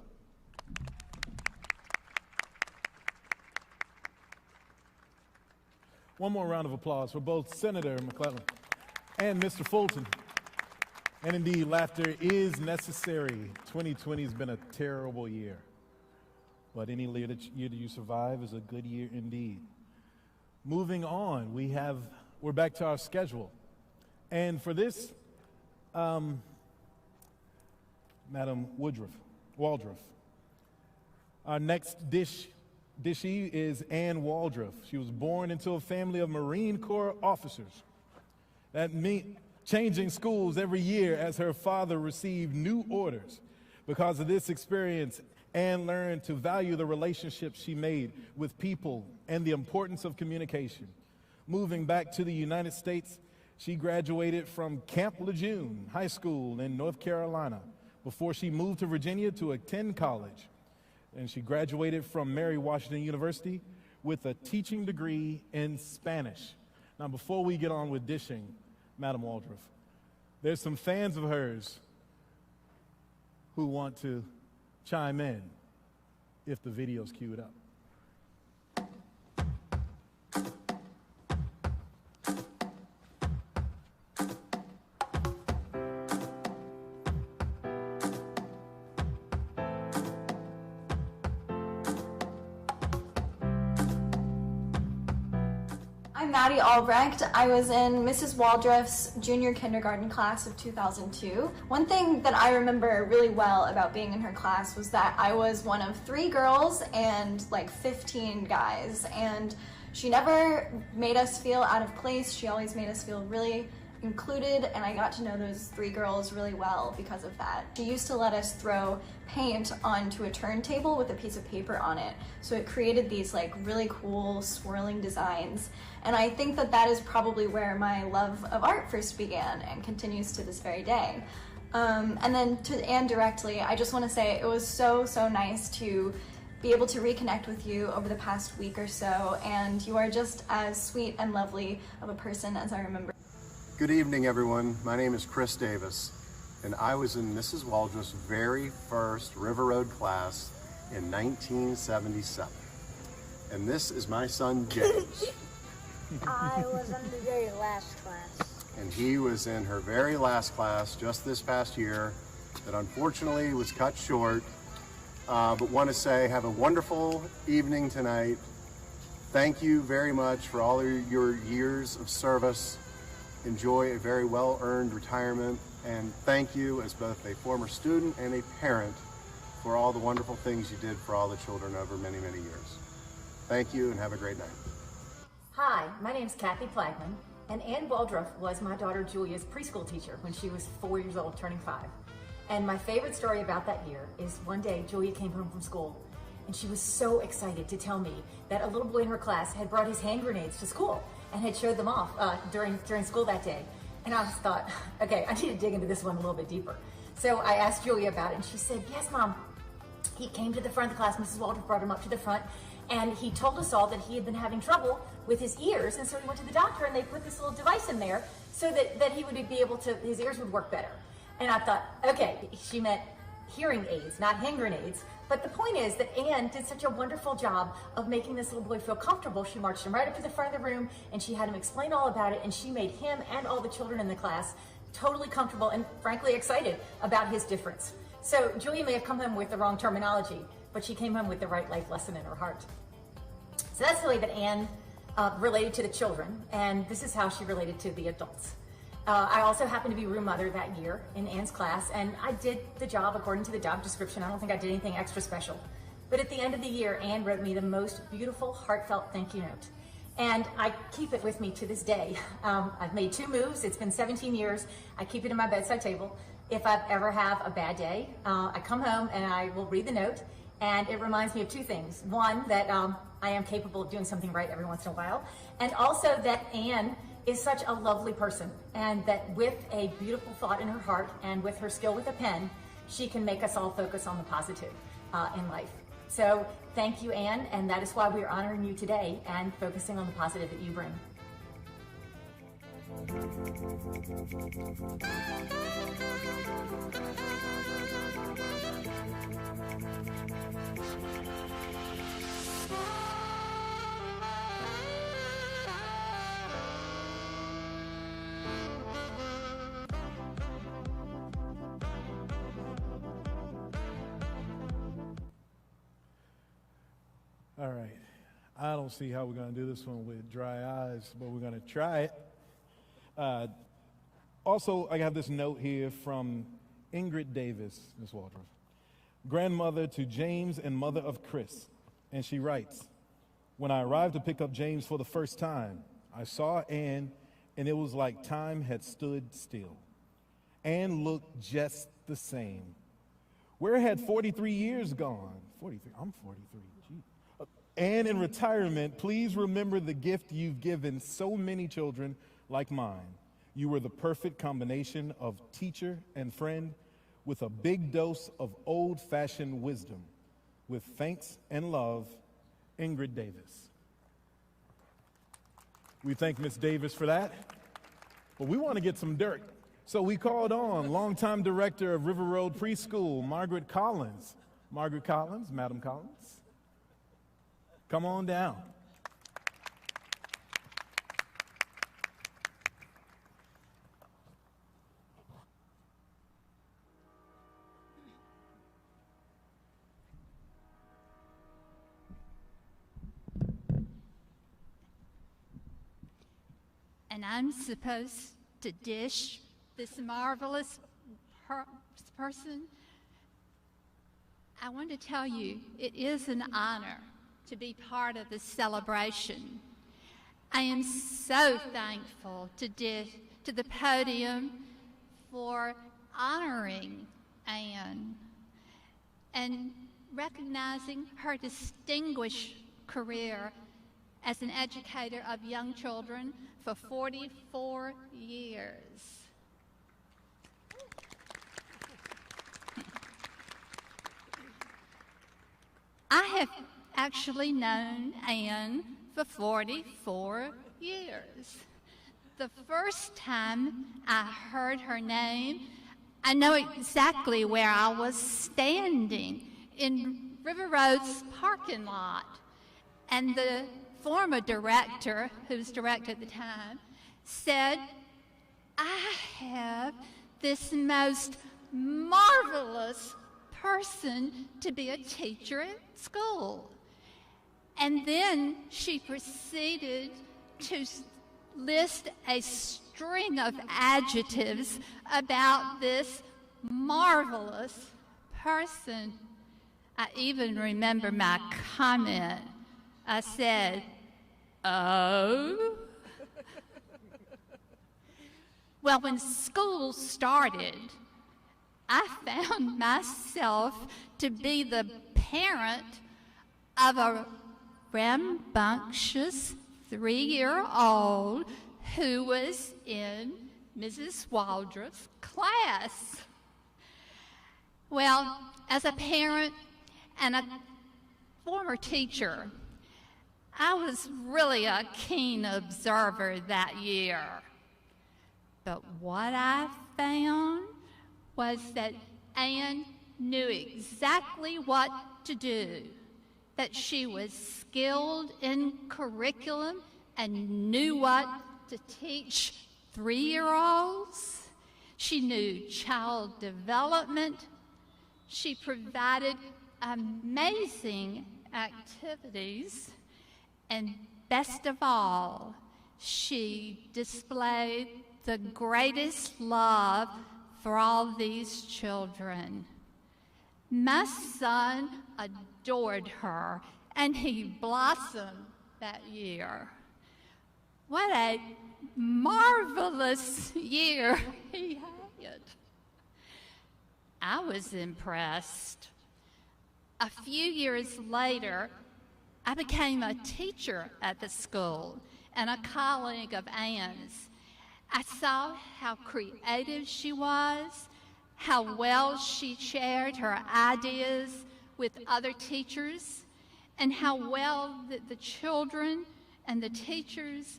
One more round of applause for both Senator McClellan and Mr. Fulton. And indeed, laughter is necessary. 2020 has been a terrible year. But any year that you survive is a good year indeed. Moving on, we're back to our schedule. And for this, Madam Waldruff. Our next dishie is Ann Waldruff. She was born into a family of Marine Corps officers. That meant changing schools every year as her father received new orders. Because of this experience, Ann learned to value the relationships she made with people and the importance of communication. Moving back to the United States, she graduated from Camp Lejeune High School in North Carolina before she moved to Virginia to attend college. And she graduated from Mary Washington University with a teaching degree in Spanish. Now, before we get on with dishing, Madam Waldruff, there's some fans of hers who want to chime in if the video's queued up. I'm Maddie Albrecht. I was in Mrs. Waldruff's junior kindergarten class of 2002. One thing that I remember really well about being in her class was that I was one of 3 girls and like 15 guys, and she never made us feel out of place. She always made us feel really included, and I got to know those 3 girls really well because of that. She used to let us throw paint onto a turntable with a piece of paper on it, so it created these like really cool swirling designs. And I think that that is probably where my love of art first began and continues to this very day. And then to Anne directly, I just want to say it was so nice to be able to reconnect with you over the past week or so, and you are just as sweet and lovely of a person as I remember. Good evening, everyone. My name is Chris Davis, and I was in Mrs. Waldruff's very first River Road class in 1977. And this is my son, James. I was in the very last class. And he was in her very last class just this past year that unfortunately was cut short. But want to say have a wonderful evening tonight. Thank you very much for all of your years of service. Enjoy a very well-earned retirement, and thank you as both a former student and a parent for all the wonderful things you did for all the children over many years. Thank you and have a great night. Hi, my name's Kathy Plagman, and Ann Waldruff was my daughter Julia's preschool teacher when she was 4 years old, turning 5. And my favorite story about that year is one day Julia came home from school And she was so excited to tell me that a little boy in her class had brought his hand grenades to school and had showed them off during school that day. And I thought, okay, I need to dig into this one a little bit deeper. So I asked Julia about it, and she said, yes, Mom. He came to the front of the class, Mrs. Waldruff brought him up to the front, and he told us all that he had been having trouble with his ears, and so he went to the doctor, and they put this little device in there so that he would be able to, his ears would work better. And I thought, okay, she meant hearing aids, not hand grenades. But the point is that Anne did such a wonderful job of making this little boy feel comfortable. She marched him right up to the front of the room, and she had him explain all about it, and she made him and all the children in the class totally comfortable and frankly excited about his difference. So Julia may have come home with the wrong terminology, but she came home with the right life lesson in her heart. So that's the way that Anne related to the children, and this is how she related to the adults. I also happened to be room mother that year in Anne's class, and I did the job according to the job description. I don't think I did anything extra special. But at the end of the year, Anne wrote me the most beautiful, heartfelt thank you note. And I keep it with me to this day. I've made 2 moves. It's been 17 years. I keep it in my bedside table. If I ever have a bad day, I come home and I will read the note, and it reminds me of 2 things. One, that I am capable of doing something right every once in a while, and also that Anne is such a lovely person, and that with a beautiful thought in her heart and with her skill with a pen, she can make us all focus on the positive in life. So thank you, Anne, and that is why we are honoring you today and focusing on the positive that you bring. All right. I don't see how we're going to do this one with dry eyes, but we're going to try it. Also, I have this note here from Ingrid Davis, Ms. Waldruff, grandmother to James and mother of Chris. And she writes, when I arrived to pick up James for the first time, I saw Anne, and it was like time had stood still. Anne looked just the same. Where had 43 years gone? 43, I'm 43, gee. Anne, in retirement, please remember the gift you've given so many children like mine. You were the perfect combination of teacher and friend with a big dose of old-fashioned wisdom. With thanks and love, Ingrid Davis. We thank Ms. Davis for that, but we want to get some dirt. So we called on longtime director of River Road Preschool, Margaret Collins. Margaret Collins, Madam Collins. Come on down. And I'm supposed to dish this marvelous person. I want to tell you, it is an honor to be part of this celebration. I am so thankful to the Podium for honoring Anne and recognizing her distinguished career as an educator of young children for 44 years. I have actually known Anne for 44 years. The first time I heard her name, I know exactly where I was standing in River Road's parking lot. And the former director, who was director at the time, said, I have this most marvelous person to be a teacher at school. And then she proceeded to list a string of adjectives about this marvelous person. I even remember my comment. I said, oh? Well, when school started, I found myself to be the parent of a rambunctious 3-year-old who was in Mrs. Waldruff's class. Well, as a parent and a former teacher, I was really a keen observer that year. But what I found was that Anne knew exactly what to do, that she was skilled in curriculum and knew what to teach 3-year-olds. She knew child development. She provided amazing activities. And best of all, she displayed the greatest love for all these children. My son adored her, and he blossomed that year. What a marvelous year he had. I was impressed. A few years later, I became a teacher at the school and a colleague of Anne's. I saw how creative she was, how well she shared her ideas with other teachers, and how well the children and the teachers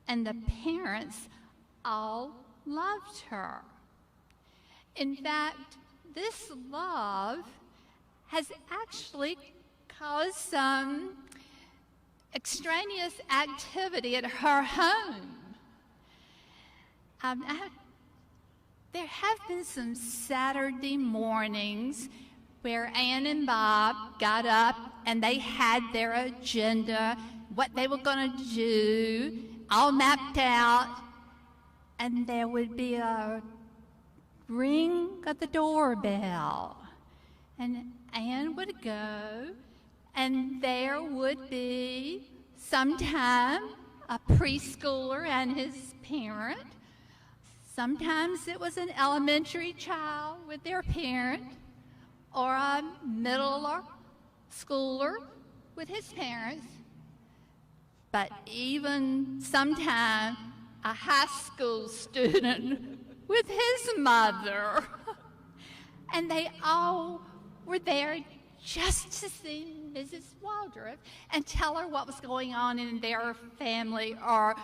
and the parents all loved her. In fact, this love has actually caused some extraneous activity at her home. There have been some Saturday mornings where Anne and Bob got up and they had their agenda, what they were going to do, all mapped out, and there would be a ring at the doorbell, and Anne would go, and there would be sometime a preschooler and his parent. Sometimes it was an elementary child with their parent, or a middle schooler with his parents, but even sometimes a high school student with his mother. And they all were there just to see Mrs. Waldruff and tell her what was going on in their family or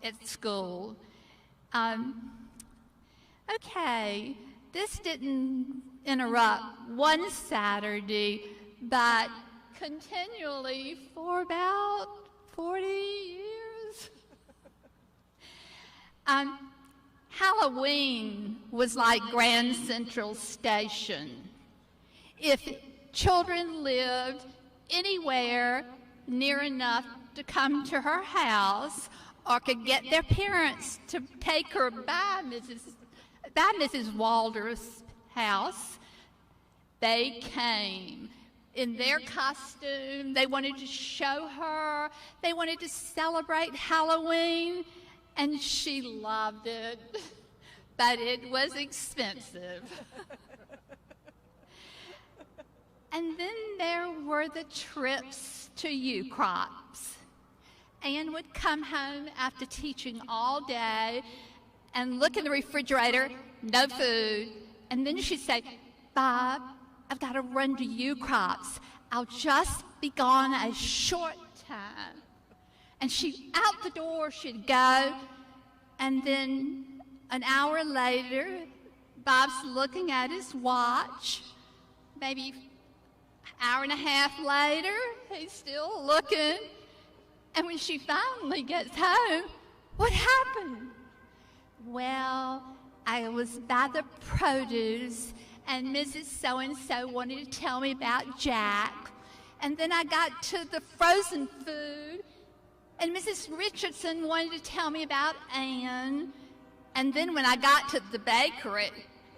at school. Okay, this didn't interrupt one Saturday, but continually for about 40 years. Halloween was like Grand Central Station. If children lived anywhere near enough to come to her house or could get their parents to take her by Mrs. Waldruff's house, they came. In their costume, they wanted to show her, they wanted to celebrate Halloween, and she loved it, but it was expensive. And then there were the trips to U-Crops. Anne would come home after teaching all day and look in the refrigerator, no food, and then she'd say, Bob, I've got to run to U-Crops. I'll just be gone a short time. And out the door she'd go, and then an hour later, Bob's looking at his watch. Maybe an hour and a half later, he's still looking. And when she finally gets home, what happened? Well, I was by the produce, and Mrs. So-and-so wanted to tell me about Jack. And then I got to the frozen food, and Mrs. Richardson wanted to tell me about Anne. And then when I got to the bakery,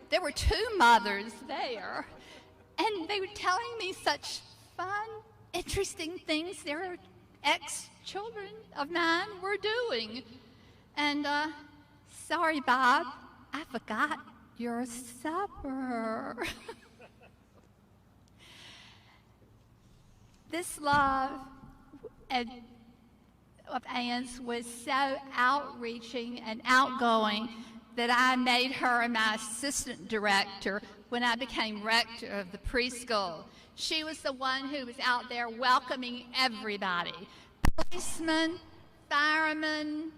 there were two mothers there, and they were telling me such fun, interesting things their ex-children of mine were doing. And, sorry, Bob, I forgot your supper. This love of Anne's was so outreaching and outgoing that I made her my assistant director when I became rector of the preschool. She was the one who was out there welcoming everybody. Policemen, firemen,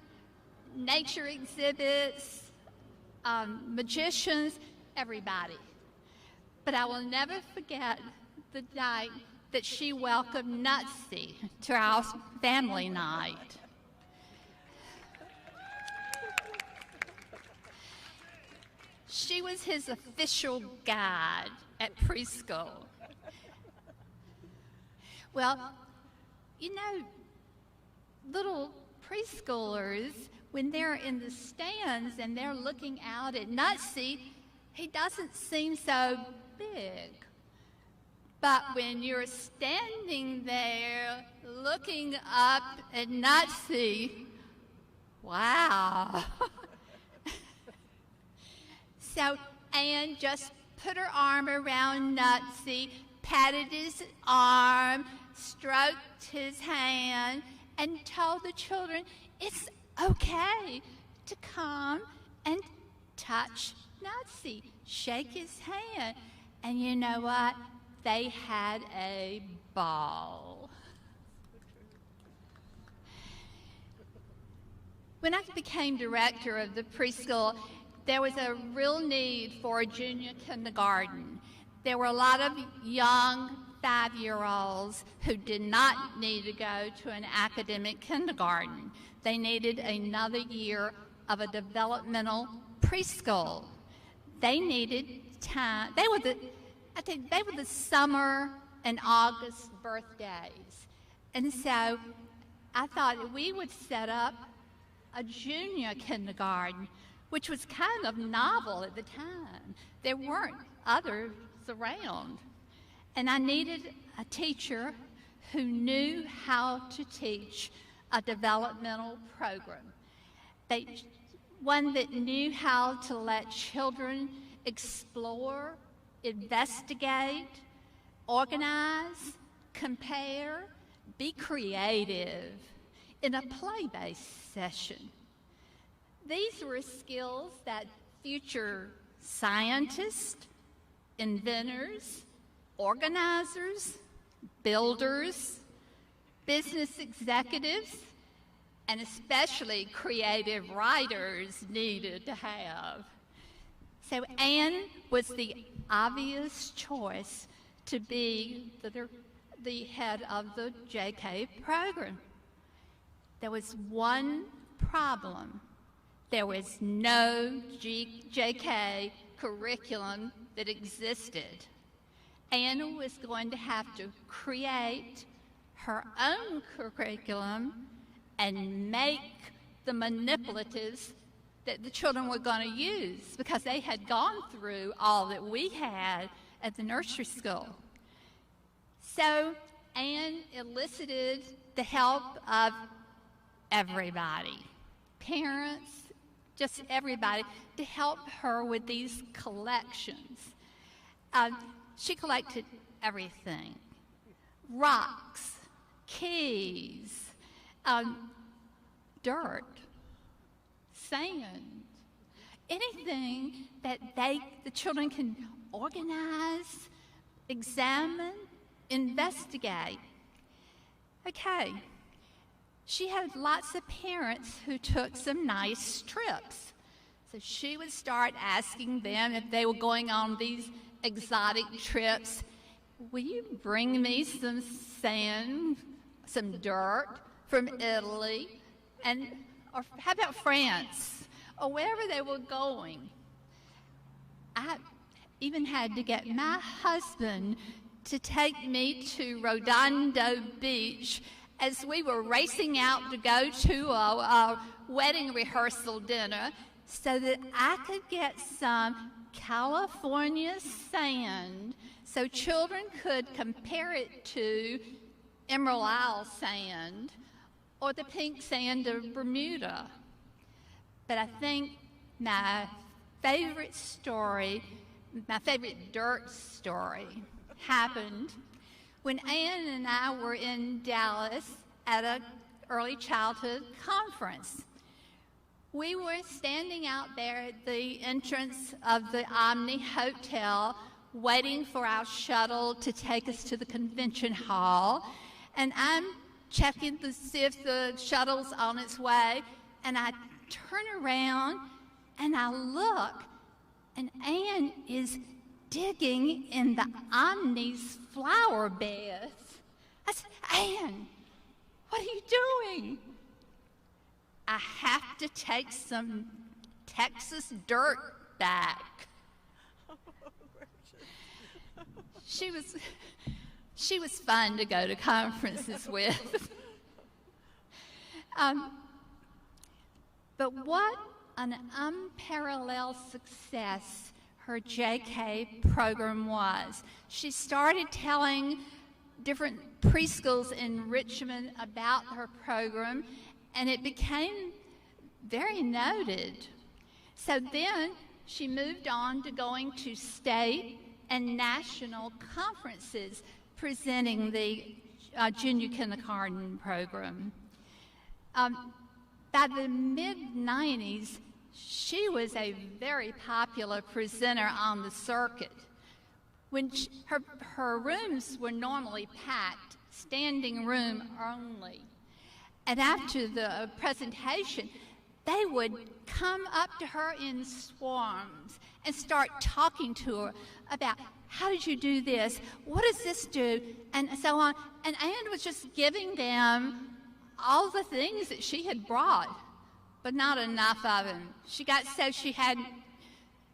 nature exhibits, magicians, everybody. But I will never forget the night that she welcomed Nutsy to our family night. She was his official guide at preschool. Well, you know, little preschoolers, when they're in the stands and they're looking out at Nutsy, he doesn't seem so big. But when you're standing there looking up at Nutsy, wow. So Anne just put her arm around Nutsy, patted his arm, stroked his hand, and told the children it's okay to come and touch Nutsy, shake his hand. And you know what? They had a ball. When I became director of the preschool, there was a real need for a junior kindergarten. There were a lot of young 5-year-olds who did not need to go to an academic kindergarten. They needed another year of a developmental preschool. They needed time. I think they were the summer and August birthdays. And so I thought we would set up a junior kindergarten, which was kind of novel at the time. There weren't others around. And I needed a teacher who knew how to teach a developmental program. One that knew how to let children explore, investigate, organize, compare, be creative in a play-based session. These were skills that future scientists, inventors, organizers, builders, business executives, and especially creative writers needed to have. So Anne was the obvious choice to be the head of the JK program. There was one problem. There was no JK curriculum that existed. Anne was going to have to create her own curriculum and make the manipulatives that the children were going to use, because they had gone through all that we had at the nursery school. So Anne elicited the help of everybody, parents, just everybody, to help her with these collections. She collected everything: rocks, keys, dirt, sand, anything that the children can organize, examine, investigate. Okay, she had lots of parents who took some nice trips. So she would start asking them if they were going on these exotic trips, will you bring me some sand, some dirt from Italy, or how about France, or wherever they were going. I even had to get my husband to take me to Redondo Beach as we were racing out to go to a wedding rehearsal dinner so that I could get some California sand so children could compare it to Emerald Isle sand or the pink sand of Bermuda. But I think my favorite story, my favorite dirt story, happened when Ann and I were in Dallas at an early childhood conference. We were standing out there at the entrance of the Omni Hotel waiting for our shuttle to take us to the convention hall, and I'm checking to see if the shuttle's on its way, and I turn around and I look, and Ann is digging in the Omni's flower beds. I said, Ann, what are you doing? I have to take some Texas dirt back. She was fun to go to conferences with. But what an unparalleled success her JK program was. She started telling different preschools in Richmond about her program, and it became very noted. So then she moved on to going to state and national conferences presenting the junior kindergarten program. By the mid-90s, she was a very popular presenter on the circuit. When her rooms were normally packed, standing room only. And after the presentation, they would come up to her in swarms and start talking to her about, how did you do this? What does this do? And so on. And Ann was just giving them all the things that she had brought, but not enough of them. She had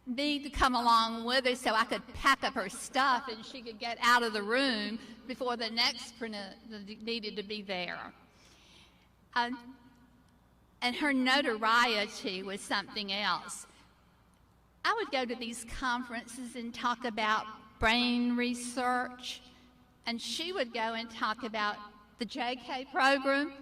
me to come along with her so I could pack up her stuff and she could get out of the room before the next printer needed to be there. And her notoriety was something else. I would go to these conferences and talk about brain research, and she would go and talk about the JK program.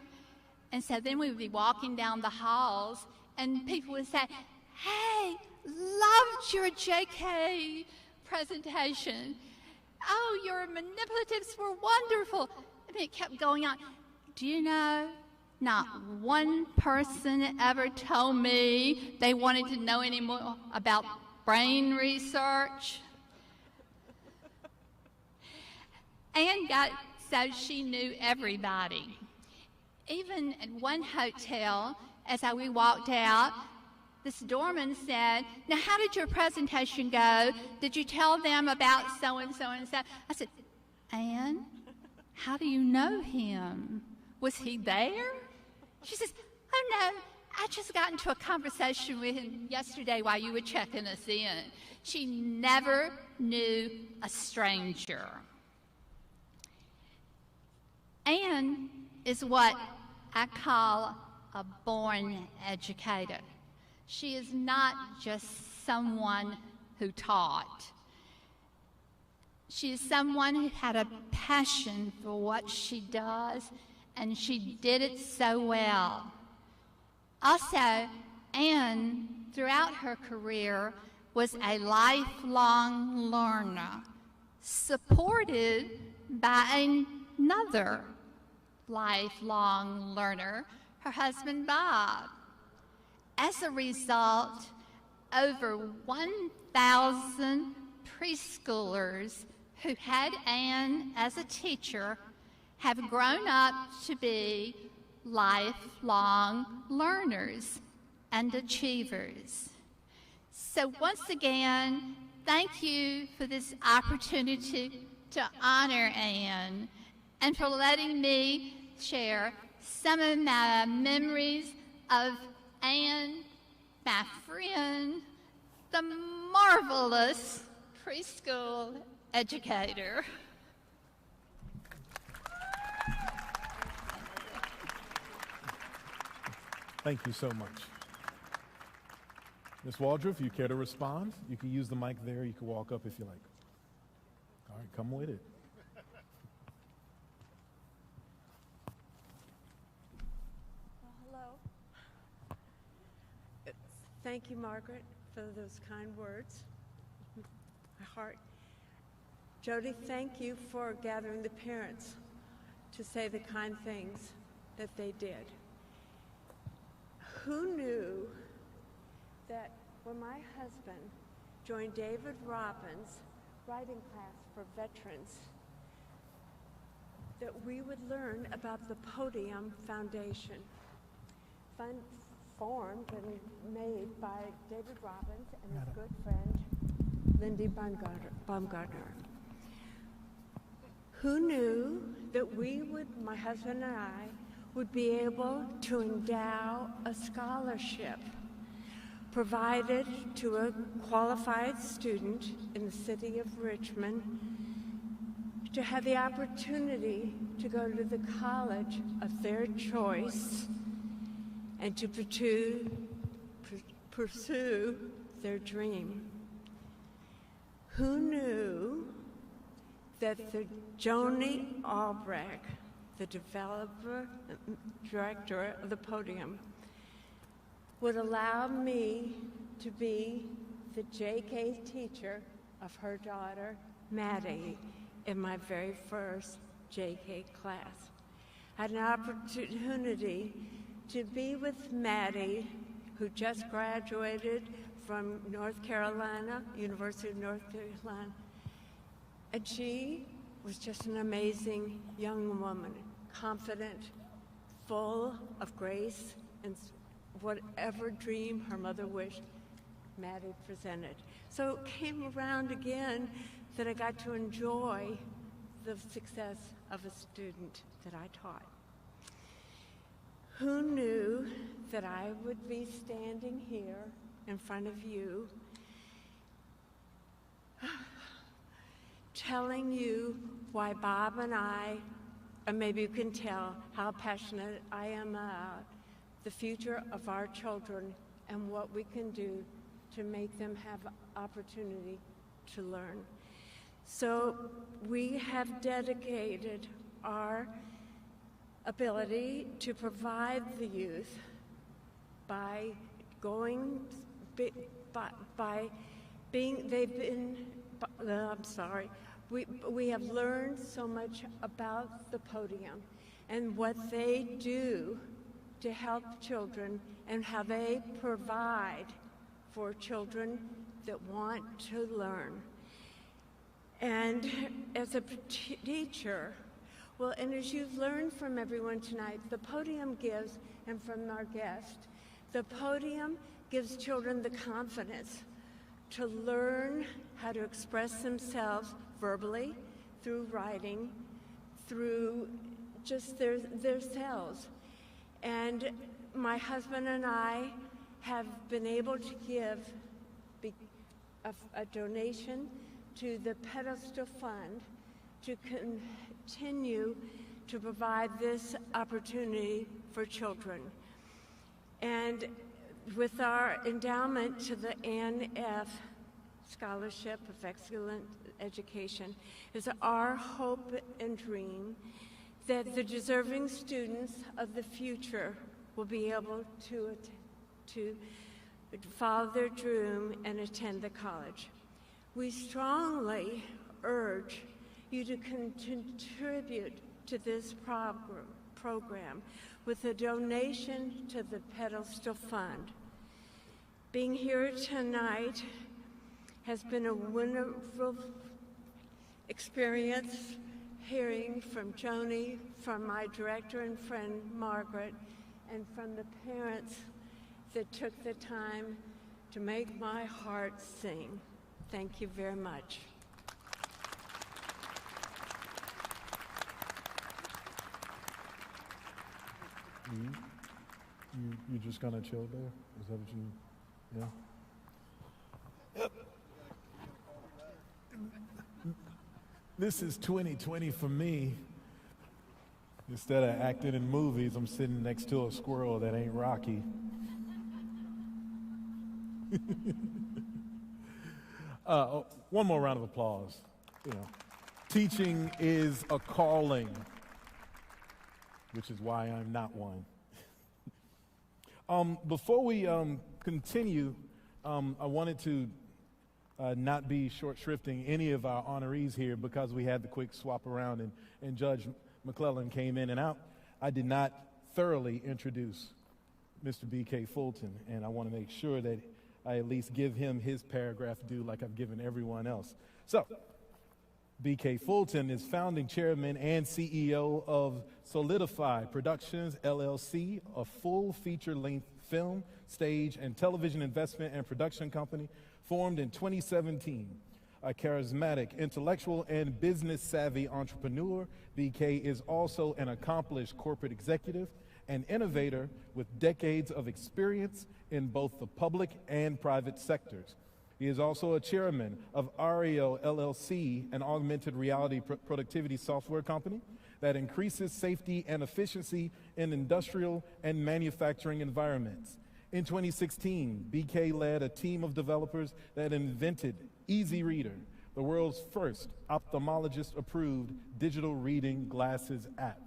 And so then we would be walking down the halls, and people would say, hey, loved your JK presentation. Oh, your manipulatives were wonderful. I mean, it kept going on. Do you know, not one person ever told me they wanted to know any more about brain research. Ann got so she knew everybody. Even at one hotel, as we walked out, this doorman said, now how did your presentation go? Did you tell them about so-and-so and so? I said, Ann, how do you know him? Was he there? She says, oh no, I just got into a conversation with him yesterday while you were checking us in. She never knew a stranger. Ann is what I call a born educator. She is not just someone who taught. She is someone who had a passion for what she does, and she did it so well. Also, Ann, throughout her career, was a lifelong learner, supported by another lifelong learner, her husband Bob. As a result, over 1,000 preschoolers who had Ann as a teacher have grown up to be lifelong learners and achievers. So once again, thank you for this opportunity to honor Ann and for letting me share some of my memories of Ann, my friend, the marvelous preschool educator. Thank you so much. Ms. Waldruff, you care to respond? You can use the mic there. You can walk up if you like. All right, come with it. Thank you, Margaret, for those kind words. My heart Jody, thank you for gathering the parents to say the kind things that they did. Who knew that when my husband joined David Robbins' writing class for veterans, that we would learn about the Podium Foundation, formed and made by David Robbins and his good friend, Lindy Baumgartner. Who knew that we would, my husband and I, would be able to endow a scholarship provided to a qualified student in the city of Richmond to have the opportunity to go to the college of their choice and to pursue their dream. Who knew that the Joni Albrecht, the director of the Podium, would allow me to be the JK teacher of her daughter, Maddie, in my very first JK class. I had an opportunity to be with Maddie, who just graduated from North Carolina, University of North Carolina, and she was just an amazing young woman, confident, full of grace, and whatever dream her mother wished, Maddie presented. So it came around again that I got to enjoy the success of a student that I taught. Who knew that I would be standing here in front of you telling you why Bob and I, and maybe you can tell how passionate I am about the future of our children and what we can do to make them have opportunity to learn. So we have dedicated our ability to provide the youth by going, by being, they've been, I'm sorry, we have learned so much about the Podium and what they do to help children and how they provide for children that want to learn. And as a teacher, well, and as you've learned from everyone tonight, the Podium gives, and from our guest, the Podium gives children the confidence to learn how to express themselves verbally, through writing, through just their selves. And my husband and I have been able to give a donation to the Pedestal Fund to continue to provide this opportunity for children. And with our endowment to the Ann F. Scholarship of Excellent Education, is our hope and dream that the deserving students of the future will be able to follow their dream and attend the college. We strongly urge you to contribute to this program with a donation to the Pedestal Fund. Being here tonight has been a wonderful experience, hearing from Joni, from my director and friend Margaret, and from the parents that took the time to make my heart sing. Thank you very much. You just gonna chill there? Is that what you, yeah? Yep. This is 2020 for me. Instead of acting in movies, I'm sitting next to a squirrel that ain't Rocky. One more round of applause. You know, teaching is a calling, which is why I'm not one. Before we continue, I wanted to not be short-shrifting any of our honorees here because we had the quick swap around and Judge McClellan came in and out. I did not thoroughly introduce Mr. B.K. Fulton, and I want to make sure that I at least give him his paragraph due like I've given everyone else. So, B.K. Fulton is founding chairman and CEO of Solidify Productions, LLC, a full feature-length film, stage, and television investment and production company formed in 2017. A charismatic, intellectual, and business-savvy entrepreneur, BK is also an accomplished corporate executive and innovator with decades of experience in both the public and private sectors. He is also a chairman of RVA LLC, an augmented reality productivity software company that increases safety and efficiency in industrial and manufacturing environments. In 2016, BK led a team of developers that invented Easy Reader, the world's first ophthalmologist-approved digital reading glasses app.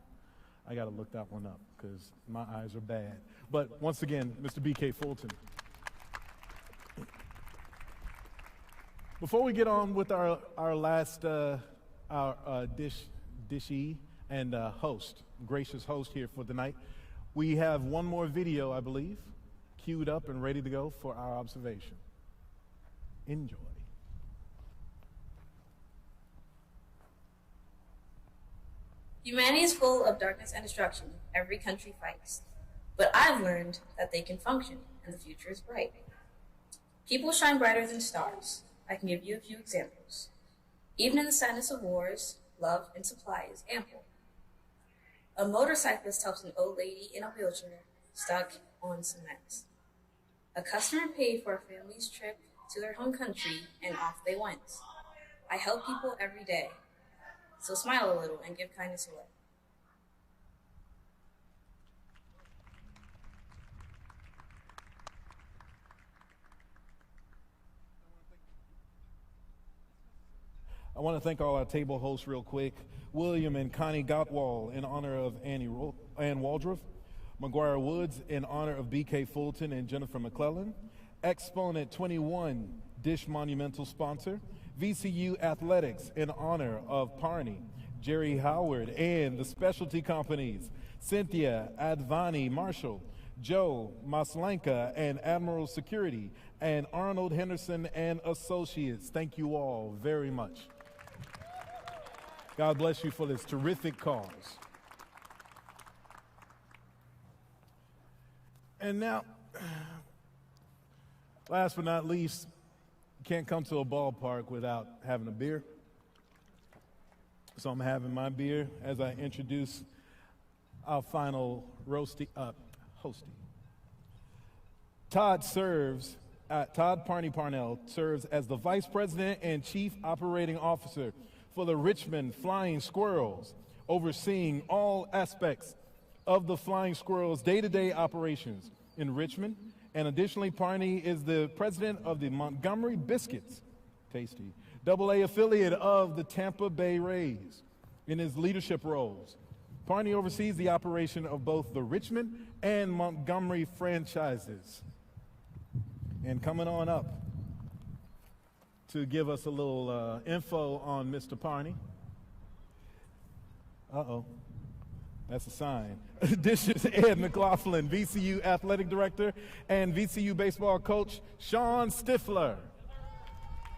I got to look that one up because my eyes are bad. But once again, Mr. BK Fulton. Before we get on with our last dishee and gracious host here for the night, we have one more video, I believe, queued up and ready to go for our observation. Enjoy. Humanity is full of darkness and destruction. Every country fights. But I've learned that they can function, and the future is bright. People shine brighter than stars. I can give you a few examples. Even in the sadness of wars, love and supply is ample. A motorcyclist helps an old lady in a wheelchair stuck on cement. A customer paid for a family's trip to their home country, and off they went. I help people every day. So smile a little and give kindness away. I want to thank all our table hosts real quick. William and Connie Gottwald in honor of Ann Waldruff. McGuire Woods in honor of B.K. Fulton and Jennifer McClellan. Exponent 21, Dish Monumental sponsor. VCU Athletics in honor of Parney, Jerry Howard, and the specialty companies, Cynthia Advani Marshall, Joe Maslanka and Admiral Security, and Arnold Henderson and Associates. Thank you all very much. God bless you for this terrific cause. And now, last but not least, you can't come to a ballpark without having a beer. So I'm having my beer as I introduce our final hostie. Todd Parney Parnell serves as the Vice President and Chief Operating Officer for the Richmond Flying Squirrels, overseeing all aspects of the Flying Squirrels' day-to-day operations in Richmond. And additionally, Parney is the president of the Montgomery Biscuits, tasty, AA affiliate of the Tampa Bay Rays. In his leadership roles, Parney oversees the operation of both the Richmond and Montgomery franchises. And coming on up to give us a little info on Mr. Parney. That's a sign. This is Ed McLaughlin, VCU Athletic Director, and VCU Baseball Coach Sean Stifler.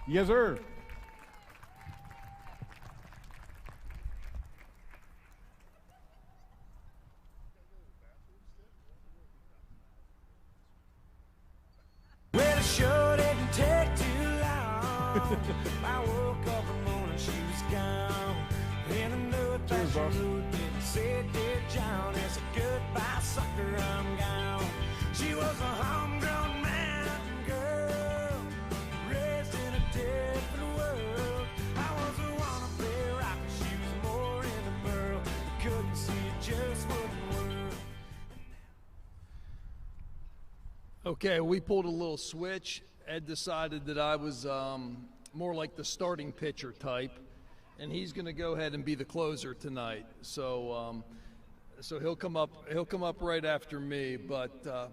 Yes, sir. Well, the show didn't take too long. I woke up in the morning, she was gone. In a new fashion mood, didn't say it did John. It's a goodbye, sucker, I'm gone. She was a homegrown mountain girl, raised in a different world. I was a wannabe rocker, she was more in the world. Couldn't see it, just wouldn't work. Okay, we pulled a little switch. Ed decided that I was more like the starting pitcher type, and he's going to go ahead and be the closer tonight. So, so he'll come up right after me. But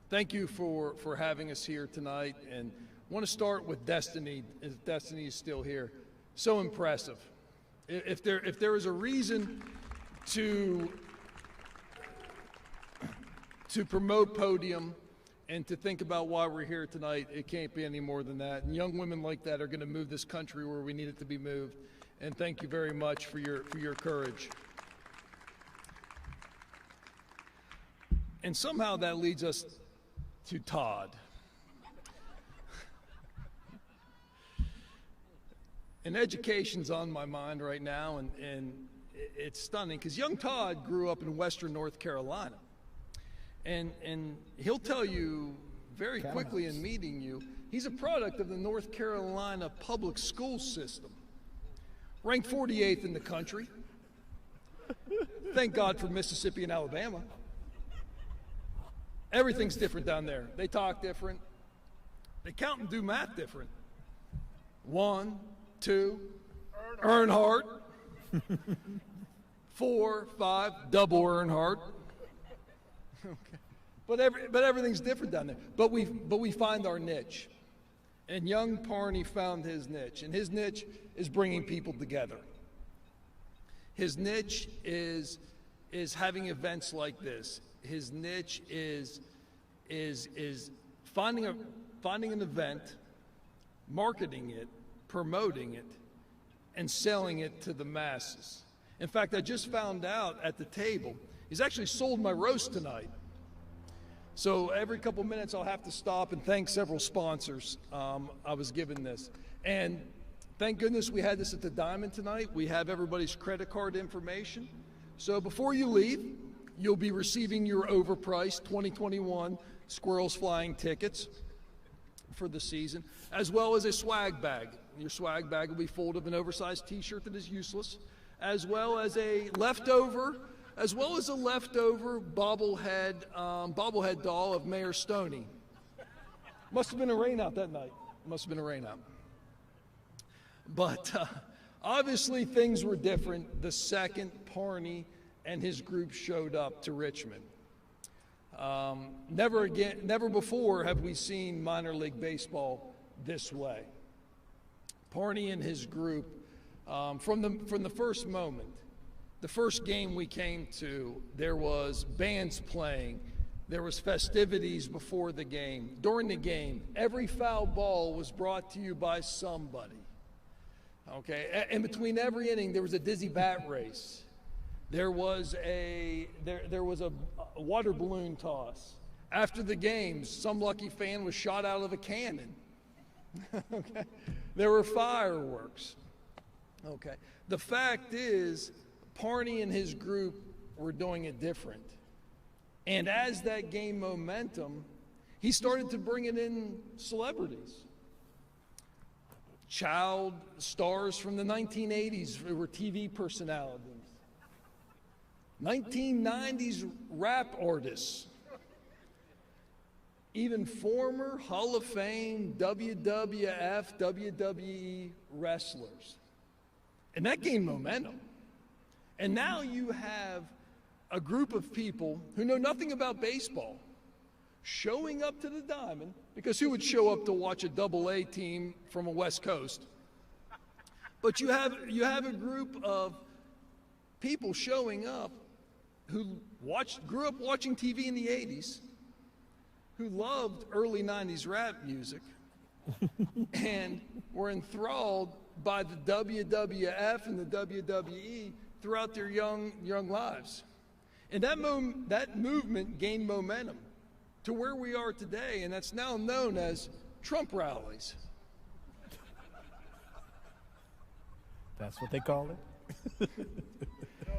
thank you for having us here tonight, and I want to start with Destiny, as Destiny is still here. So impressive. If there is a reason to promote Podium and to think about why we're here tonight, it can't be any more than that. And young women like that are going to move this country where we need it to be moved. And thank you very much for your courage. And somehow that leads us to Todd. And education's on my mind right now, and it's stunning because young Todd grew up in Western North Carolina. And he'll tell you very quickly in meeting you, he's a product of the North Carolina public school system. Ranked 48th in the country. Thank God for Mississippi and Alabama. Everything's different down there. They talk different. They count and do math different. 1, 2, Earnhardt. 4, 5, double Earnhardt. Okay. But everything's different down there. But we find our niche. And young Parney found his niche. And his niche is bringing people together. His niche is having events like this. His niche is finding an event, marketing it, promoting it, and selling it to the masses. In fact, I just found out at the table, he's actually sold my roast tonight. So every couple minutes I'll have to stop and thank several sponsors I was given this. And thank goodness we had this at the Diamond tonight. We have everybody's credit card information. So before you leave, you'll be receiving your overpriced 2021 Squirrels Flying tickets for the season, as well as a swag bag. Your swag bag will be full of an oversized t-shirt that is useless, as well as a leftover bobblehead doll of Mayor Stoney. Must have been a rain out that night. But obviously things were different the second Parney and his group showed up to Richmond. Never before have we seen minor league baseball this way. Parney and his group, from the first moment, the first game we came to, there was bands playing, there was festivities before the game. During the game, every foul ball was brought to you by somebody. Okay, in between every inning, there was a dizzy bat race. There was a water balloon toss. After the games, some lucky fan was shot out of a cannon. Okay. There were fireworks. Okay. The fact is, Parney and his group were doing it different. And as that gained momentum, he started to bring it in celebrities. Child stars from the 1980s who were TV personalities. 1990s rap artists. Even former Hall of Fame WWF, WWE wrestlers. And that gained momentum. And now you have a group of people who know nothing about baseball showing up to the Diamond, because who would show up to watch a AA team from a West Coast? But you have a group of people showing up who grew up watching TV in the 80s, who loved early 90s rap music, and were enthralled by the WWF and the WWE throughout their young lives. And that movement gained momentum to where we are today, and that's now known as Trump rallies. That's what they call it? No,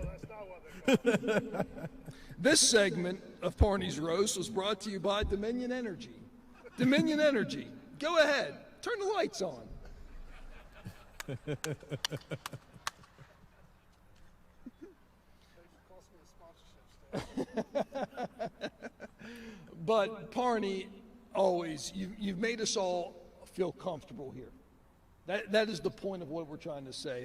that's not what they call it. This segment of Parney's Roast was brought to you by Dominion Energy. Dominion Energy, go ahead, turn the lights on. But Parney, always, you've made us all feel comfortable here. That is the point of what we're trying to say,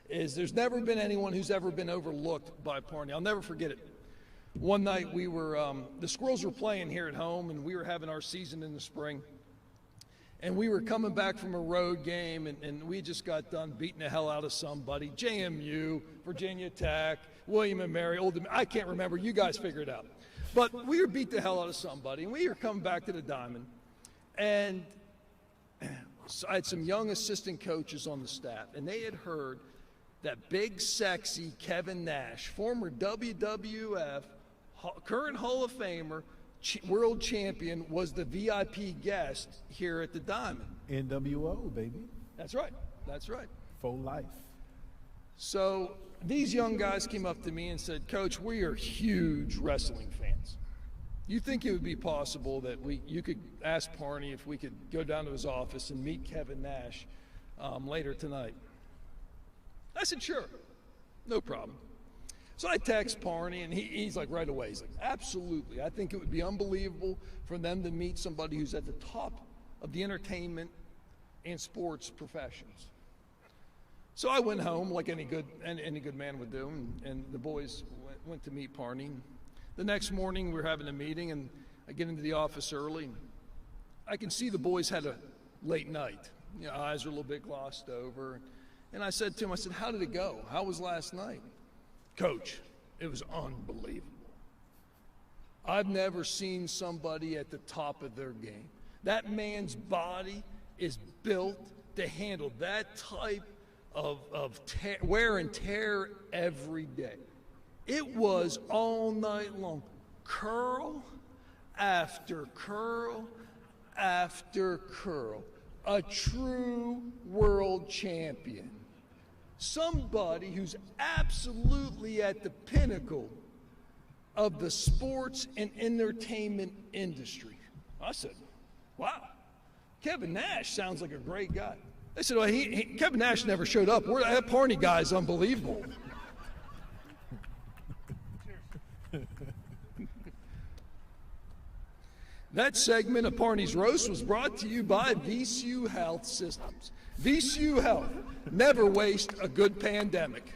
is there's never been anyone who's ever been overlooked by Parney. I'll never forget it. One night we were, the Squirrels were playing here at home, and we were having our season in the spring. And we were coming back from a road game, and we just got done beating the hell out of somebody. JMU, Virginia Tech, William and Mary, I can't remember. You guys figure it out. But we were beat the hell out of somebody, and we were coming back to the Diamond. And so I had some young assistant coaches on the staff, and they had heard that big, sexy Kevin Nash, former WWF, current Hall of Famer, world champion, was the VIP guest here at the Diamond. NWO, baby. That's right. That's right. For life. So these young guys came up to me and said, Coach, we are huge wrestling fans. You think it would be possible that you could ask Parney if we could go down to his office and meet Kevin Nash later tonight? I said, sure, no problem. So I text Parney, and he's like right away. He's like, absolutely. I think it would be unbelievable for them to meet somebody who's at the top of the entertainment and sports professions. So I went home like any good man would do, and the boys went to meet Parney. The next morning, we were having a meeting, and I get into the office early. And I can see the boys had a late night. You know, eyes are a little bit glossed over. And I said to him, how did it go? How was last night? Coach, it was unbelievable. I've never seen somebody at the top of their game. That man's body is built to handle that type of wear and tear every day. It was all night long, curl after curl after curl. A true world champion. Somebody who's absolutely at the pinnacle of the sports and entertainment industry. I said, wow, Kevin Nash sounds like a great guy. They said, well, Kevin Nash never showed up. That Parney guy is unbelievable. That segment of Parney's Roast was brought to you by VCU Health Systems. VCU Health, never waste a good pandemic.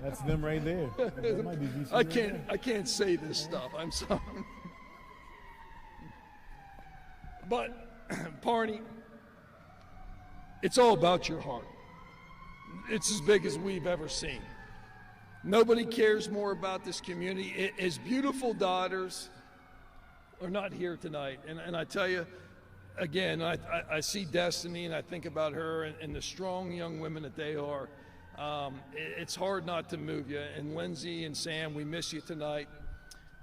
That's them right there. That might be VCU I can't say this stuff. I'm sorry. But Parney, it's all about your heart. It's as big as we've ever seen. Nobody cares more about this community. His beautiful daughters are not here tonight. And I tell you, again, I see Destiny, and I think about her and the strong young women that they are. It's hard not to move you. And Lindsay and Sam, we miss you tonight.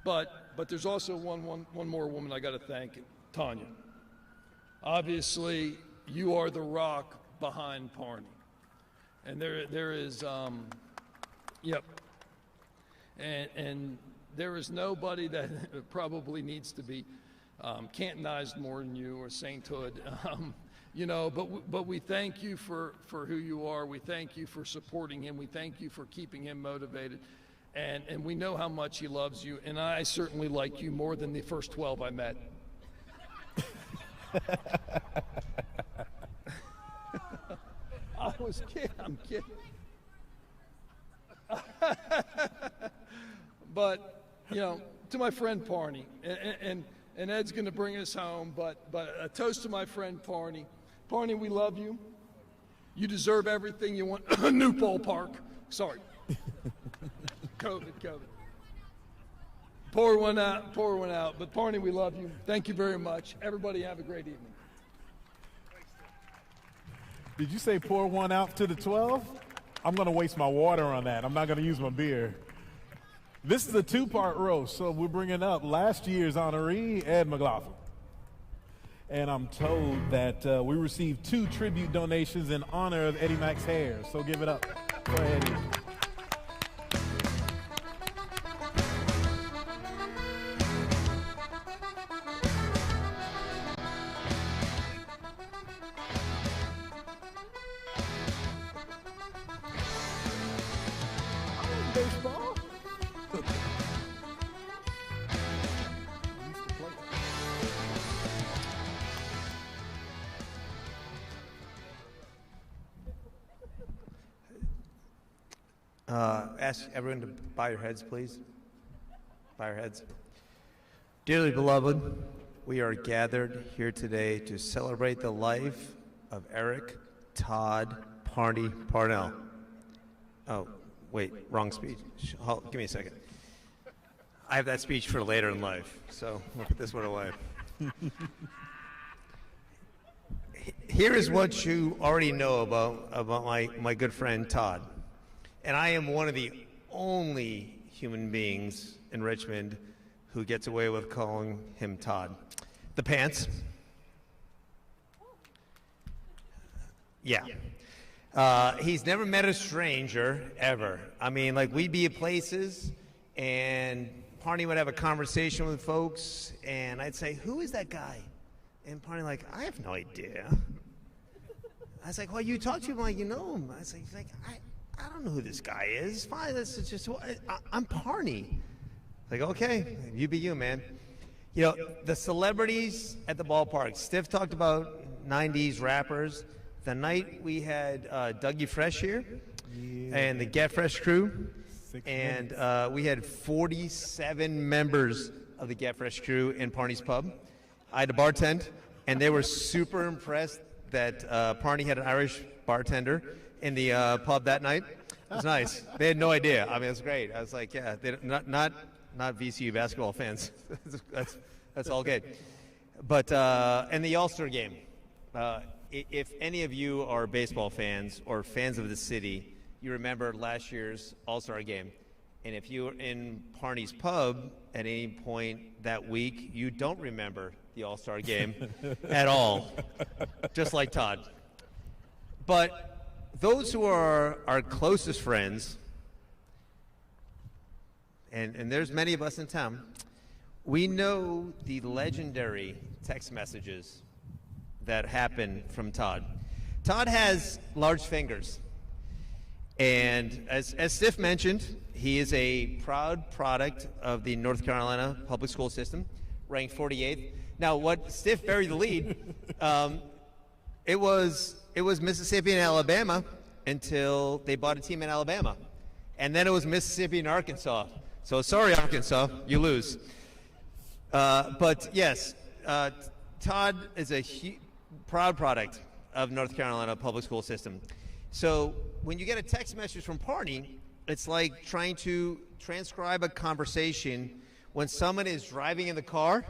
But there's also one more woman I got to thank, Tanya. Obviously, you are the rock behind Parney. And there is, yep. And there is nobody that probably needs to be cantonized more than you, or sainthood. You know, but we thank you for who you are. We thank you for supporting him. We thank you for keeping him motivated. And we know how much he loves you. And I certainly like you more than the first 12 I met. I was kidding. I'm kidding. But, you know, to my friend Parney, and Ed's going to bring us home, but a toast to my friend Parney. Parney, we love you. You deserve everything you want. New ballpark. Sorry. COVID. Pour one out. But Parney, we love you. Thank you very much. Everybody have a great evening. Did you say pour one out to the 12? I'm going to waste my water on that. I'm not going to use my beer. This is a two-part roast, so we're bringing up last year's honoree, Ed McLaughlin. And I'm told that we received 2 tribute donations in honor of Eddie Mac's hair, so give it up for Eddie. Baseball? Ask everyone to bow your heads, please. Bow your heads. Dearly beloved, we are gathered here today to celebrate the life of Eric Todd Parney Parnell. Oh, wait, wrong speech. Give me a second. I have that speech for later in life, so we'll put this one away. Here is what you already know about my good friend Todd. And I am one of the only human beings in Richmond who gets away with calling him Todd. The pants. Yeah. He's never met a stranger, ever. I mean, like, we'd be at places, and Parney would have a conversation with folks, and I'd say, who is that guy? And Parney like, I have no idea. I was like, well, you talk to him like you know him. I was like, I don't know who this guy is. Fine, this is just, I'm Parney. Like, okay, you be you, man. You know, the celebrities at the ballpark. Stiff talked about 90s rappers. The night we had Dougie Fresh here, and the Get Fresh crew, and we had 47 members of the Get Fresh crew in Parney's pub. I had to bartend, and they were super impressed that Parney had an Irish bartender in the pub that night. It was nice. They had no idea. I mean, it was great. I was like, yeah, not VCU basketball fans. that's all good. But and the All-Star game. If any of you are baseball fans or fans of the city, you remember last year's All-Star game. And if you were in Parney's pub at any point that week, you don't remember the All-Star game at all, just like Todd. But those who are our closest friends, and there's many of us in town, we know the legendary text messages that happen from Todd. Todd has large fingers. And as Stiff mentioned, he is a proud product of the North Carolina public school system, ranked 48th. Now, what Stiff buried the lead, it was Mississippi and Alabama until they bought a team in Alabama. And then it was Mississippi and Arkansas. So sorry, Arkansas, you lose. But yes, Todd is a proud product of North Carolina public school system. So when you get a text message from Parney, it's like trying to transcribe a conversation when someone is driving in the car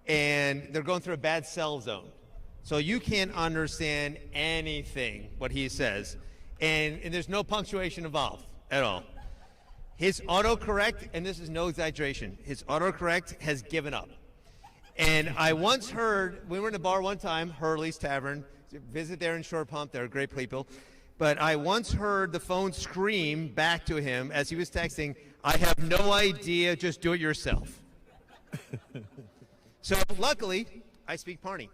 and they're going through a bad cell zone. So you can't understand anything what he says, and there's no punctuation involved at all. His autocorrect, and this is no exaggeration, his autocorrect has given up. And I once heard, we were in a bar one time, Hurley's Tavern, visit there in Short Pump, they're great people. But I once heard the phone scream back to him as he was texting, I have no idea, just do it yourself. So luckily, I speak Parney.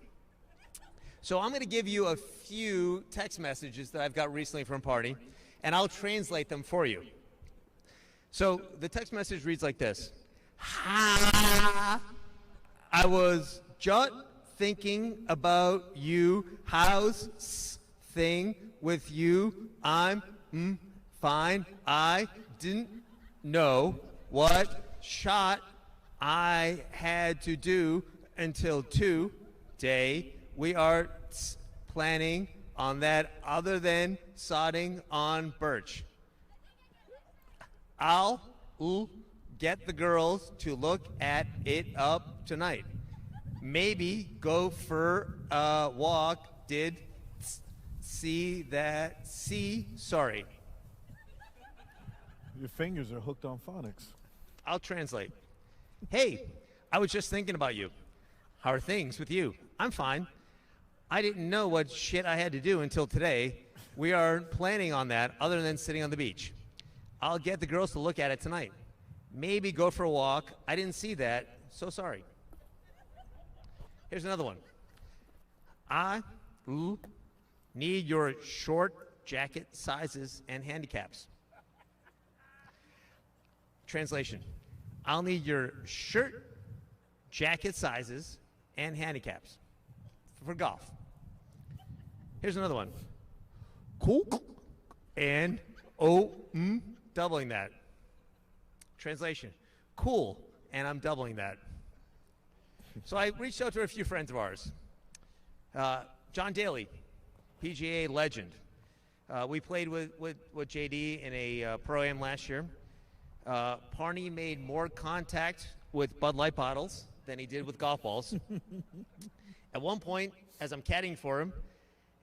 So I'm going to give you a few text messages that I've got recently from Parney, and I'll translate them for you. So the text message reads like this. I was just thinking about you. How's thing with you? I'm fine. I didn't know what shot I had to do until today. We are planning on that other than sodding on birch. I'll get the girls to look at it up tonight. Maybe go for a walk. Did see that? Sorry. Your fingers are hooked on phonics. I'll translate. Hey, I was just thinking about you. How are things with you? I'm fine. I didn't know what shit I had to do until today. We are planning on that other than sitting on the beach. I'll get the girls to look at it tonight. Maybe go for a walk. I didn't see that, so sorry. Here's another one. I need your short jacket sizes and handicaps. Translation. I'll need your shirt, jacket sizes, and handicaps for golf. Here's another one. Cool. And doubling that. Translation. Cool and I'm doubling that. So I reached out to a few friends of ours. John Daly, PGA legend. We played with JD in a Pro-Am last year. Parney made more contact with Bud Light bottles than he did with golf balls. At one point, as I'm caddying for him,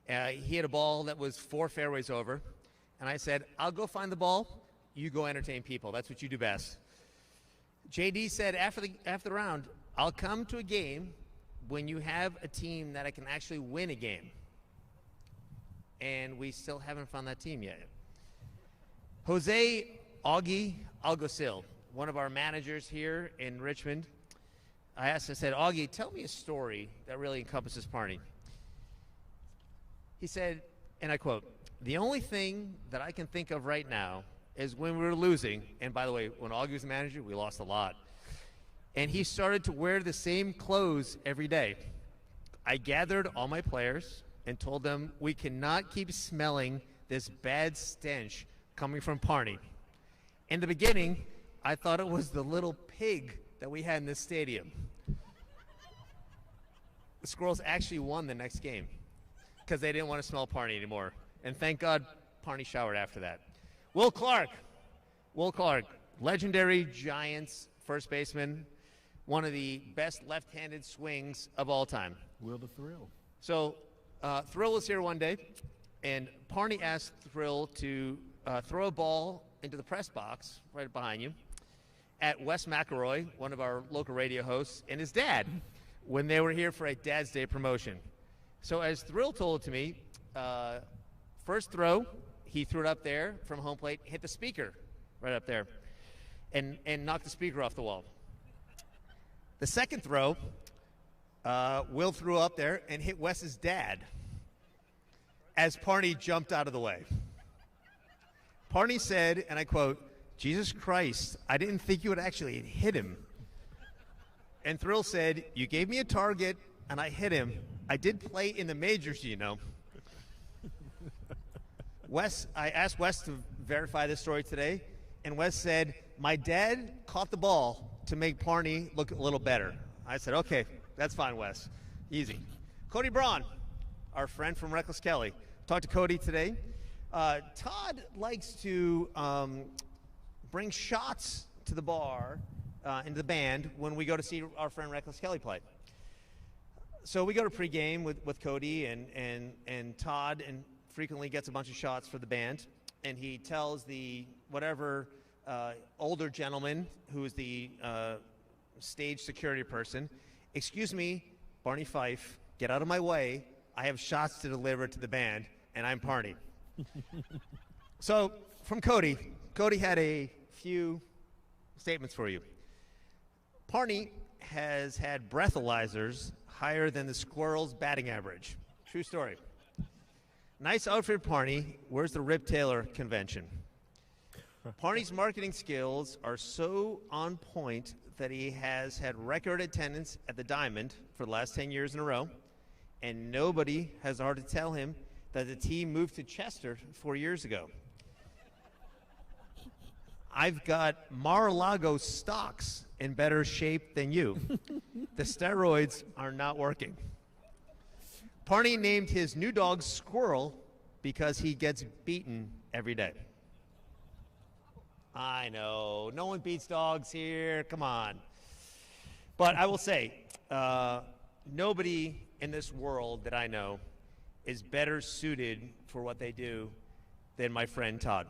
he had a ball that was 4 fairways over. And I said, I'll go find the ball. You go entertain people. That's what you do best. JD said after the round, I'll come to a game when you have a team that I can actually win a game. And we still haven't found that team yet. Jose Augie Alguacil, one of our managers here in Richmond, I said, Augie, tell me a story that really encompasses Parney. He said, and I quote, the only thing that I can think of right now is when we were losing, and by the way, when Augie was the manager, we lost a lot, and he started to wear the same clothes every day. I gathered all my players and told them we cannot keep smelling this bad stench coming from Parney. In the beginning, I thought it was the little pig that we had in this stadium. The Squirrels actually won the next game because they didn't want to smell Parney anymore. And thank God Parney showered after that. Will Clark, legendary Giants first baseman, one of the best left-handed swings of all time. Will the Thrill. So Thrill was here one day, and Parney asked Thrill to throw a ball into the press box right behind you at Wes McElroy, one of our local radio hosts, and his dad when they were here for a Dad's Day promotion. So as Thrill told to me, first throw, he threw it up there from home plate, hit the speaker right up there, and knocked the speaker off the wall. The second throw, Will threw up there and hit Wes's dad as Parney jumped out of the way. Parney said, and I quote, Jesus Christ, I didn't think you would actually hit him. And Thrill said, you gave me a target and I hit him. I did play in the majors, you know. I asked Wes to verify this story today, and Wes said, my dad caught the ball to make Parney look a little better. I said, okay, that's fine, Wes. Easy. Cody Braun, our friend from Reckless Kelly. Talked to Cody today. Todd likes to bring shots to the bar, into the band, when we go to see our friend Reckless Kelly play. So we go to pregame with Cody and Todd, and frequently gets a bunch of shots for the band. And he tells the whatever older gentleman who is the stage security person, excuse me, Barney Fife, get out of my way. I have shots to deliver to the band, and I'm Parney. So from Cody had a few statements for you. Parney has had breathalyzers higher than the Squirrels' batting average. True story. Nice outfit, Parney. Where's the Rip Taylor convention? Parney's marketing skills are so on point that he has had record attendance at the Diamond for the last 10 years in a row, and nobody has hard to tell him that the team moved to Chester 4 years ago. I've got Mar-a-Lago stocks in better shape than you. The steroids are not working. Parney named his new dog Squirrel because he gets beaten every day. I know, no one beats dogs here, come on. But I will say, nobody in this world that I know is better suited for what they do than my friend Todd.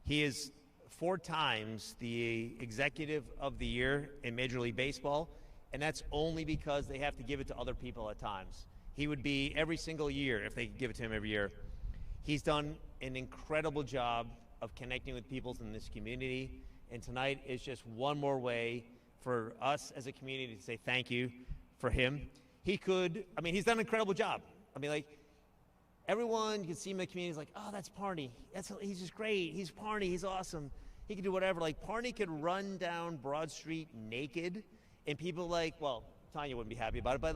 He is 4 times the executive of the year in Major League Baseball, and that's only because they have to give it to other people at times. He would be every single year if they could give it to him every year. He's done an incredible job of connecting with people in this community, and tonight is just one more way for us as a community to say thank you for him. He's done an incredible job. Everyone, you can see him in the community, is like, oh, that's Parney. He's just great. He's Parney. He's awesome. He can do whatever. Parney could run down Broad Street naked, and people Tanya wouldn't be happy about it, but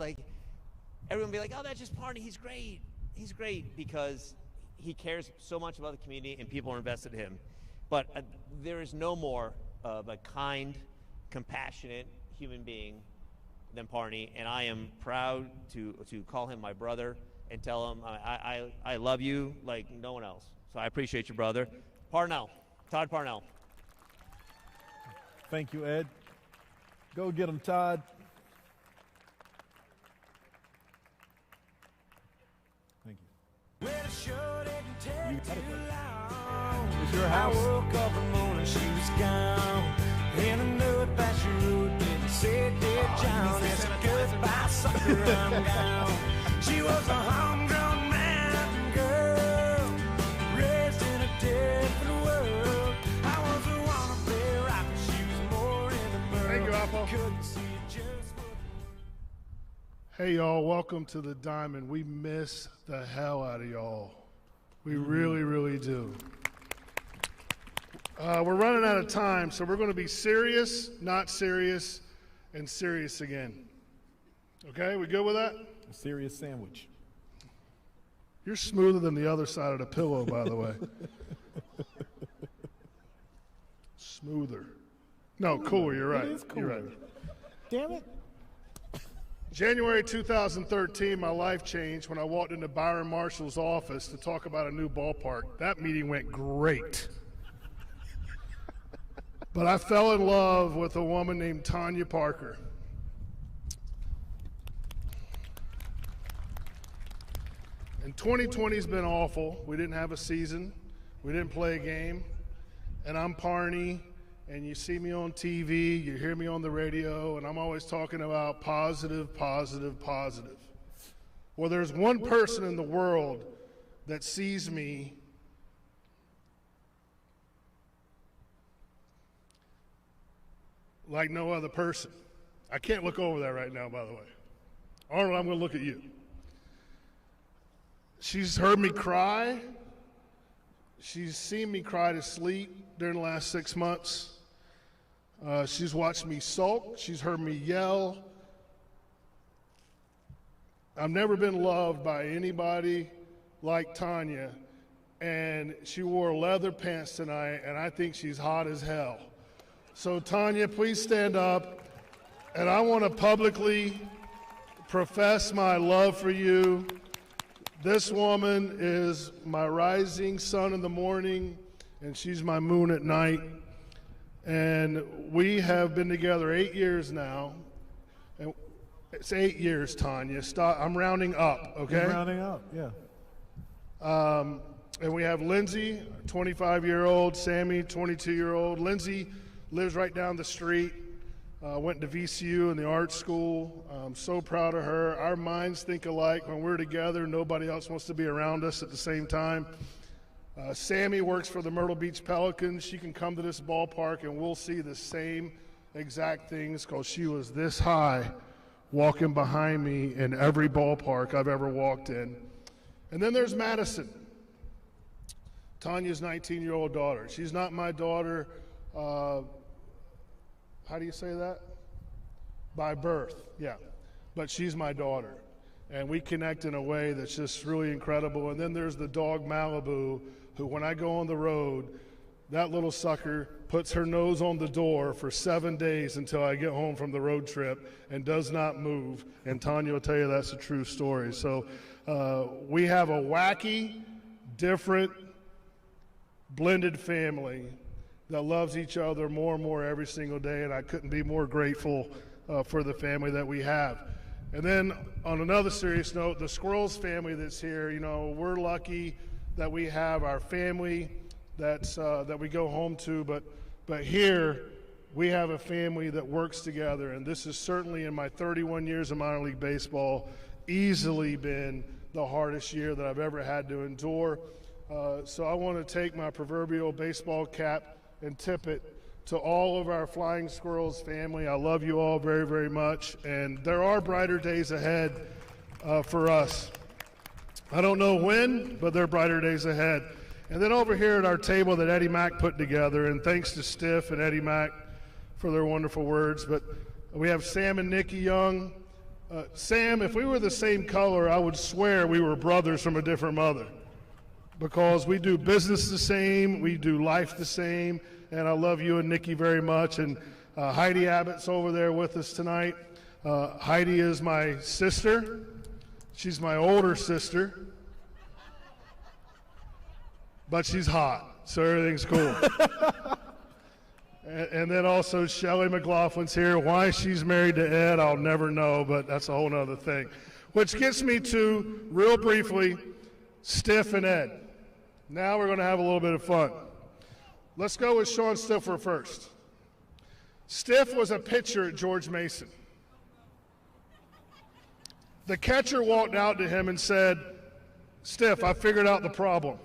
everyone would be like, oh, that's just Parney. He's great. He's great because he cares so much about the community and people are invested in him. But there is no more of a kind, compassionate human being than Parney, and I am proud to call him my brother and tell him I love you like no one else. So I appreciate you, brother. Parnell, Todd Parnell. Thank you, Ed. Go get him, Todd. Thank you. Well, the show didn't take too long. It's your house. I woke up in the morning, she was gone. And I knew it past your route, didn't say it did, John. It's a goodbye, sucker, I'm gone. She was a homegrown mountain girl, raised in a different world. I was a wannabe rocker, she was more in the world. Thank you, Apple. Couldn't see just what. Hey, y'all, welcome to the Diamond. We miss the hell out of y'all. We really, really do. We're running out of time, so we're going to be serious, not serious, and serious again. Okay, we good with that? A serious sandwich. You're smoother than the other side of the pillow, by the way. Smoother. No, cooler, you're right. It is cooler. You're right. Damn it. January 2013, my life changed when I walked into Byron Marshall's office to talk about a new ballpark. That meeting went great. But I fell in love with a woman named Tanya Parker. And 2020's been awful. We didn't have a season. We didn't play a game. And I'm Parney, and you see me on TV, you hear me on the radio, and I'm always talking about positive, positive, positive. Well, there's one person in the world that sees me like no other person. I can't look over there right now, by the way. Arnold, I'm going to look at you. She's heard me cry. She's seen me cry to sleep during the last 6 months. She's watched me sulk. She's heard me yell. I've never been loved by anybody like Tanya, and she wore leather pants tonight, and I think she's hot as hell. So Tanya, please stand up, and I want to publicly profess my love for you. This woman is my rising sun in the morning, and she's my moon at night. And we have been together 8 years now. And it's 8 years, Tanya. Stop. I'm rounding up, okay? You're rounding up, yeah. And we have Lindsay, 25-year-old, Sammy, 22-year-old. Lindsay lives right down the street, went to VCU in the art school. I'm so proud of her. Our minds think alike. When we're together, nobody else wants to be around us at the same time. Sammy works for the Myrtle Beach Pelicans. She can come to this ballpark and we'll see the same exact things because she was this high walking behind me in every ballpark I've ever walked in. And then there's Madison, Tanya's 19-year-old daughter. She's not my daughter. How do you say that? By birth, yeah. But she's my daughter. And we connect in a way that's just really incredible. And then there's the dog Malibu, who when I go on the road, that little sucker puts her nose on the door for 7 days until I get home from the road trip and does not move. And Tanya will tell you that's a true story. So we have a wacky, different, blended family that loves each other more and more every single day, and I couldn't be more grateful for the family that we have. And then on another serious note, the Squirrels family that's here, you know, we're lucky that we have our family that we go home to, but here we have a family that works together, and this has certainly in my 31 years of minor league baseball easily been the hardest year that I've ever had to endure. So I want to take my proverbial baseball cap and tip it to all of our Flying Squirrels family. I love you all very, very much, and there are brighter days ahead for us. I don't know when, but there are brighter days ahead. And then over here at our table that Eddie Mack put together, and thanks to Stiff and Eddie Mack for their wonderful words, but we have Sam and Nikki Young. Sam, if we were the same color, I would swear we were brothers from a different mother, because we do business the same, we do life the same, and I love you and Nikki very much. And Heidi Abbott's over there with us tonight. Heidi is my sister. She's my older sister. But she's hot, so everything's cool. And then also Shelley McLaughlin's here. Why she's married to Ed, I'll never know, but that's a whole other thing. Which gets me to, real briefly, Stiff and Ed. Now we're going to have a little bit of fun. Let's go with Sean Stiffer first. Stiff was a pitcher at George Mason. The catcher walked out to him and said, "Stiff, I figured out the problem.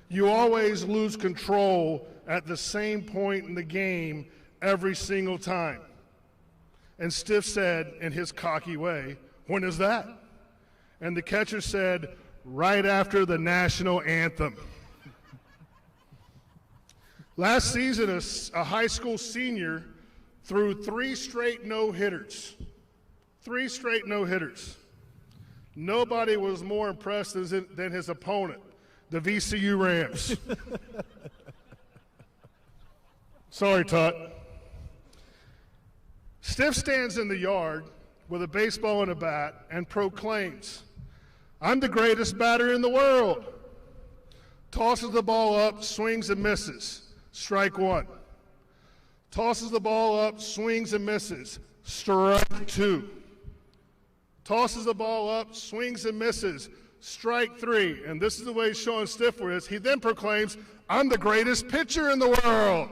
You always lose control at the same point in the game every single time." And Stiff said, in his cocky way, "When is that?" And the catcher said, "Right after the national anthem." Last season, a high school senior threw 3 straight no-hitters. 3 straight no-hitters. Nobody was more impressed than his opponent, the VCU Rams. Sorry, Todd. Stiff stands in the yard with a baseball and a bat and proclaims, "I'm the greatest batter in the world." Tosses the ball up, swings and misses. Strike 1. Tosses the ball up, swings and misses. Strike 2. Tosses the ball up, swings and misses. Strike 3. And this is the way Sean Stiffer is. He then proclaims, "I'm the greatest pitcher in the world."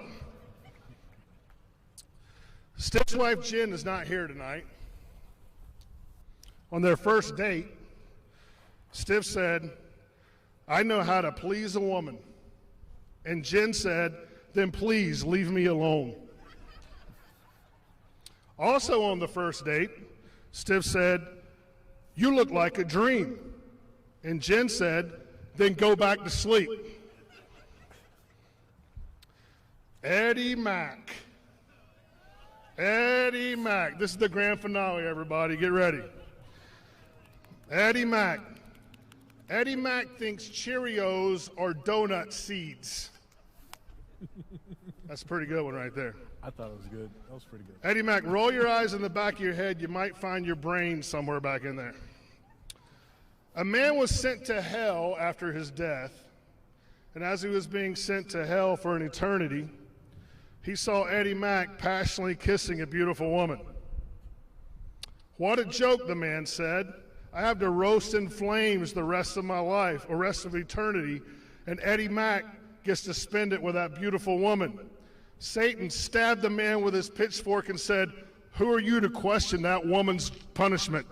Stiff's wife Jen is not here tonight. On their first date, Stiff said, "I know how to please a woman." And Jen said, "Then please leave me alone." Also on the first date, Stiff said, "You look like a dream." And Jen said, "Then go back to sleep." Eddie Mack. Eddie Mack. This is the grand finale, everybody. Get ready. Eddie Mack. Eddie Mack thinks Cheerios are donut seeds. That's a pretty good one right there. I thought it was good. That was pretty good. Eddie Mack, roll your eyes in the back of your head. You might find your brain somewhere back in there. A man was sent to hell after his death, and as he was being sent to hell for an eternity, he saw Eddie Mack passionately kissing a beautiful woman. "What a joke," the man said. "I have to roast in flames the rest of my life, or rest of eternity, and Eddie Mack gets to spend it with that beautiful woman." Satan stabbed the man with his pitchfork and said, "Who are you to question that woman's punishment?"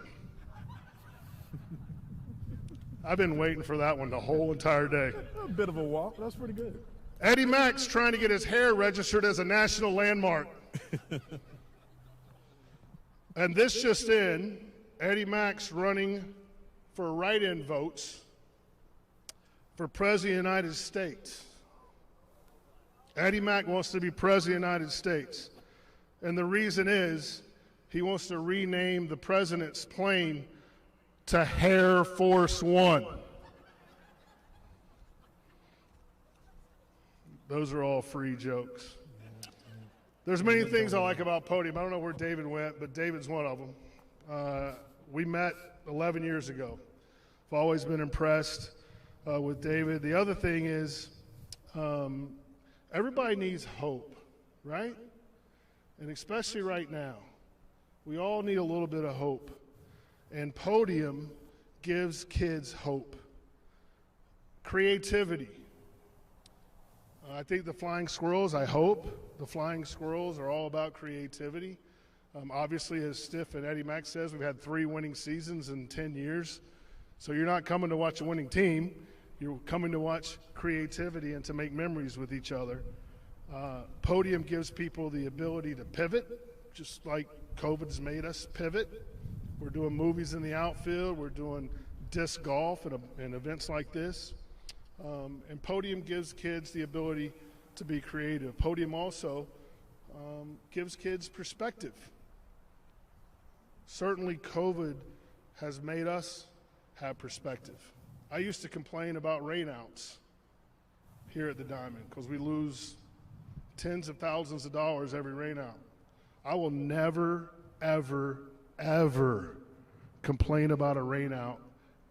I've been waiting for that one the whole entire day. A bit of a walk. That's pretty good. Eddie Mack's trying to get his hair registered as a national landmark. And this just in, Eddie Mack's running for write-in votes for President of the United States. Eddie Mack wants to be President of the United States. And the reason is he wants to rename the president's plane to Air Force One. Those are all free jokes. There's many things I like about Podium. I don't know where David went, but David's one of them. We met 11 years ago. I've always been impressed with David. The other thing is everybody needs hope, right? And especially right now. We all need a little bit of hope. And Podium gives kids hope. Creativity. I think the Flying Squirrels, I hope the Flying Squirrels are all about creativity. Obviously, as Stiff and Eddie Mack says, we've had 3 winning seasons in 10 years. So you're not coming to watch a winning team. You're coming to watch creativity and to make memories with each other. Podium gives people the ability to pivot, just like COVID's made us pivot. We're doing movies in the outfield. We're doing disc golf and events like this. And Podium gives kids the ability to be creative. Podium also gives kids perspective. Certainly COVID has made us have perspective. I used to complain about rainouts here at the Diamond because we lose tens of thousands of dollars every rainout. I will never, ever, ever complain about a rainout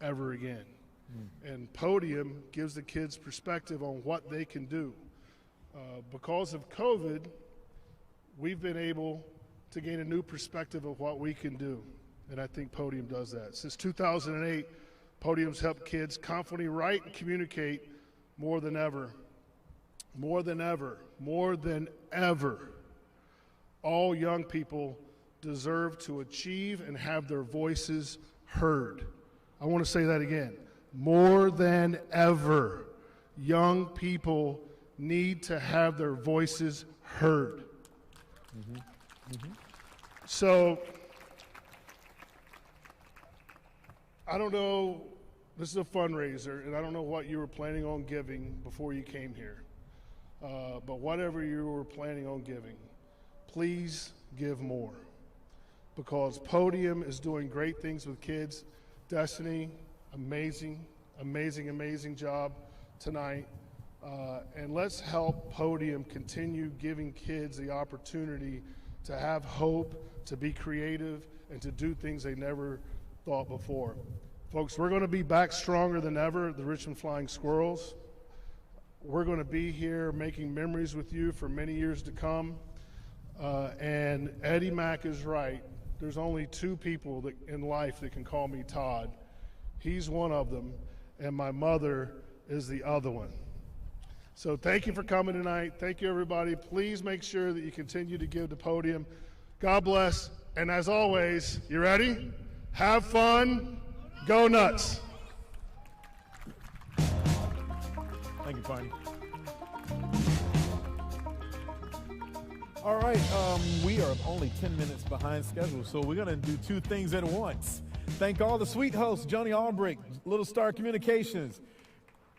ever again. And Podium gives the kids perspective on what they can do. Because of COVID, we've been able to gain a new perspective of what we can do, and I think Podium does that. Since 2008, Podium's helped kids confidently write and communicate more than ever. More than ever. More than ever. All young people deserve to achieve and have their voices heard. I want to say that again. More than ever, young people need to have their voices heard. So, I don't know, this is a fundraiser, and I don't know what you were planning on giving before you came here. But whatever you were planning on giving, please give more. Because Podium is doing great things with kids. Destiny, amazing, amazing, amazing job tonight. And let's help Podium continue giving kids the opportunity to have hope, to be creative, and to do things they never thought before. Folks, we're going to be back stronger than ever, the Richmond Flying Squirrels. We're going to be here making memories with you for many years to come. And Eddie Mack is right. There's only two people in life that can call me Todd. He's one of them, and my mother is the other one. So thank you for coming tonight. Thank you, everybody. Please make sure that you continue to give to Podium. God bless. And as always, you ready? Have fun. Go nuts. Thank you, Parney. All right, we are only 10 minutes behind schedule, so we're going to do two things at once. Thank all the sweet hosts, Joni Albrecht, Little Star Communications,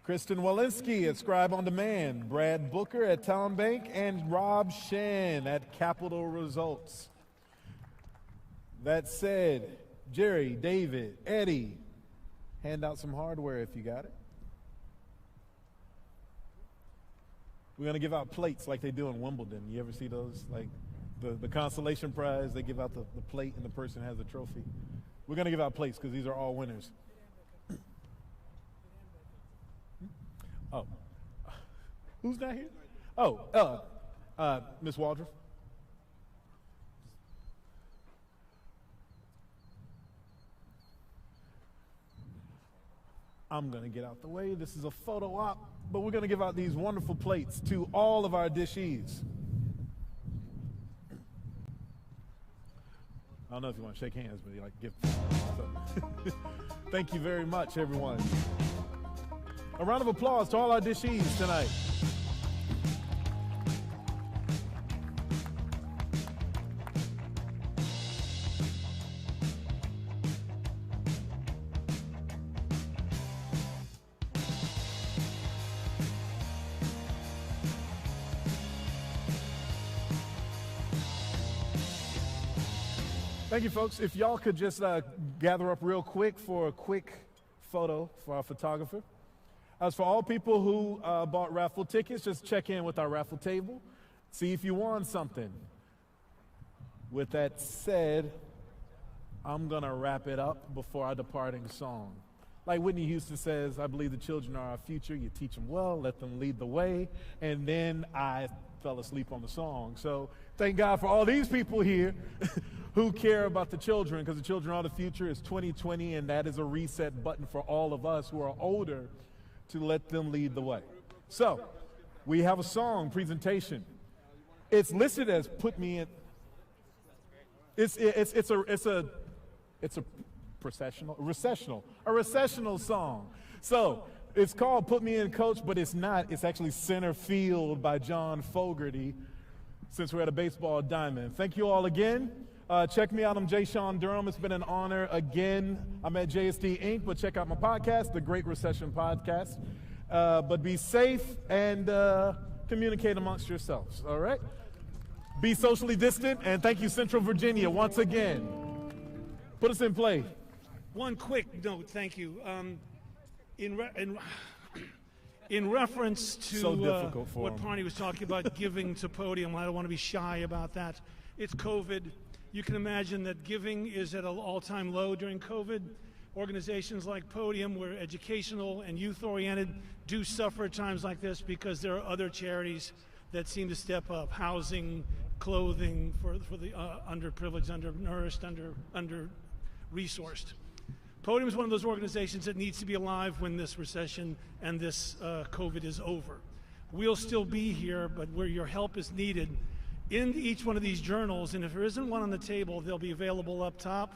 Kristen Walensky at Scribe on Demand, Brad Booker at Town Bank, and Rob Shen at Capital Results. That said, Jerry, David, Eddie, hand out some hardware if you got it. We're going to give out plates like they do in Wimbledon. You ever see those? Like the consolation prize, they give out the plate and the person has a trophy. We're going to give out plates because these are all winners. Oh. Who's not here? Oh, Miss Waldruff. I'm going to get out the way. This is a photo op, but we're going to give out these wonderful plates to all of our dishees. I don't know if you want to shake hands, but you like give. So. Thank you very much, everyone. A round of applause to all our dishees tonight. Thank you, folks. If y'all could just gather up real quick for a quick photo for our photographer. As for all people who bought raffle tickets, just check in with our raffle table. See if you won something. With that said, I'm going to wrap it up before our departing song. Like Whitney Houston says, I believe the children are our future. You teach them well, let them lead the way. And then I fell asleep on the song. So thank God for all these people here who care about the children, because the children are the future. It's 2020, and that is a reset button for all of us who are older to let them lead the way. So we have a song presentation. It's listed as "Put Me In." It's a recessional song. So it's called "Put Me In, Coach," but it's not. It's actually "Center Field" by John Fogerty, since we're at a baseball diamond. Thank you all again. Check me out. I'm Jay Sean Durham. It's been an honor again. I'm at JSD Inc., but check out my podcast, The Great Recession Podcast. But be safe and communicate amongst yourselves, all right? Be socially distant, and thank you, Central Virginia, once again. Put us in play. One quick note, thank you. In reference to what Parney was talking about, giving to Podium, I don't want to be shy about that. it's COVID. You can imagine that giving is at an all-time low during COVID. Organizations like Podium, we're educational and youth-oriented, do suffer at times like this because there are other charities that seem to step up, housing, clothing for the underprivileged, undernourished, under-resourced. Podium is one of those organizations that needs to be alive when this recession and this COVID is over. We'll still be here, but where your help is needed, in each one of these journals, and if there isn't one on the table, they'll be available up top.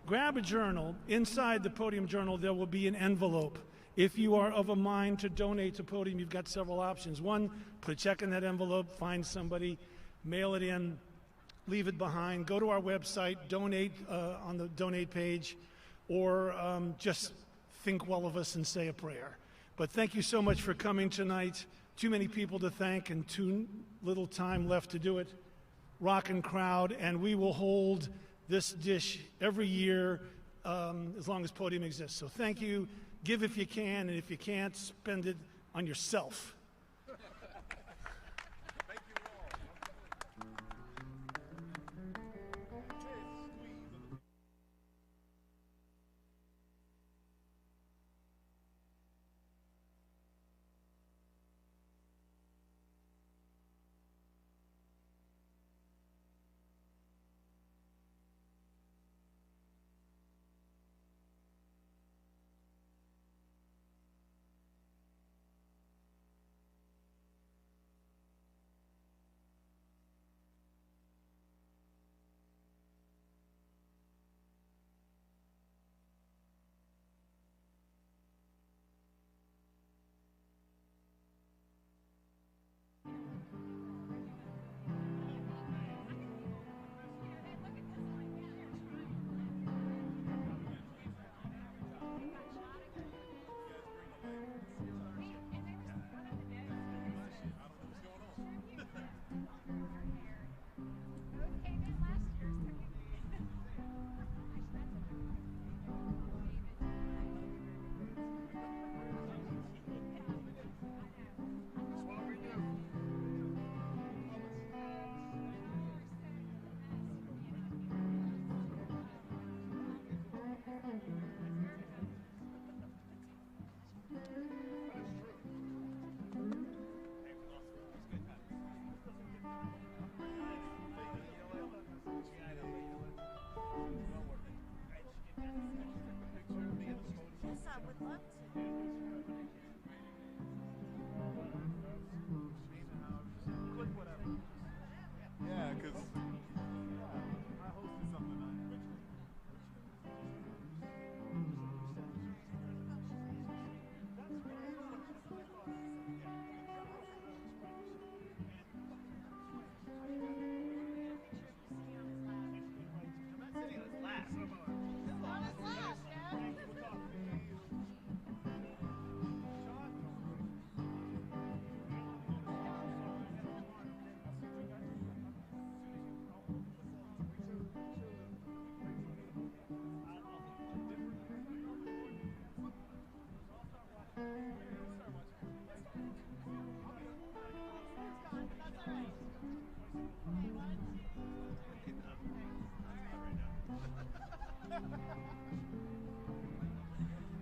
Grab a journal. Inside the Podium journal, there will be an envelope. If you are of a mind to donate to Podium, you've got several options. One, put a check in that envelope, find somebody, mail it in, leave it behind, go to our website, donate on the donate page, or just think well of us and say a prayer. But thank you so much for coming tonight. Too many people to thank and too little time left to do it. Rockin' crowd, and we will hold this dish every year as long as Podium exists. So thank you. Give if you can, and if you can't, spend it on yourself.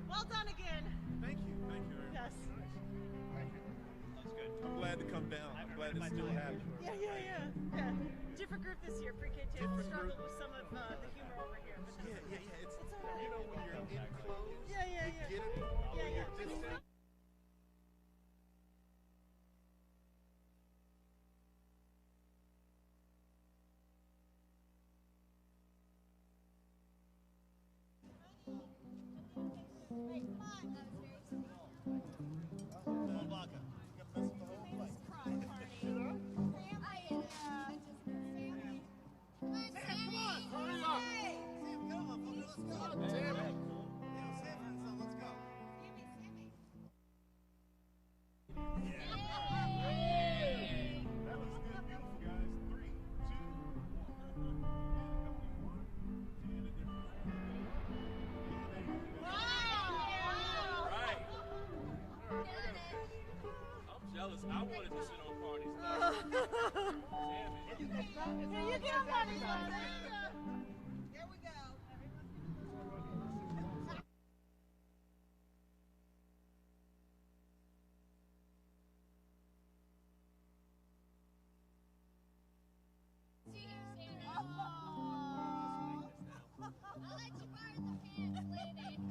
Well done again. Thank you. Thank you very much. Yes. Thank you. That was good. I'm glad to come down. I'm glad it's still happening. Yeah. Different group this year. Pre-K table struggled with some of the humor over here. But Yeah. It's all right. You know when you're enclosed, Yeah. you get it. When you're distant, jealous. I wanted to sit on Parney's lap. Damn it. Here you go, Parney's lap. Here we go. I'll let you borrow the pants, lady.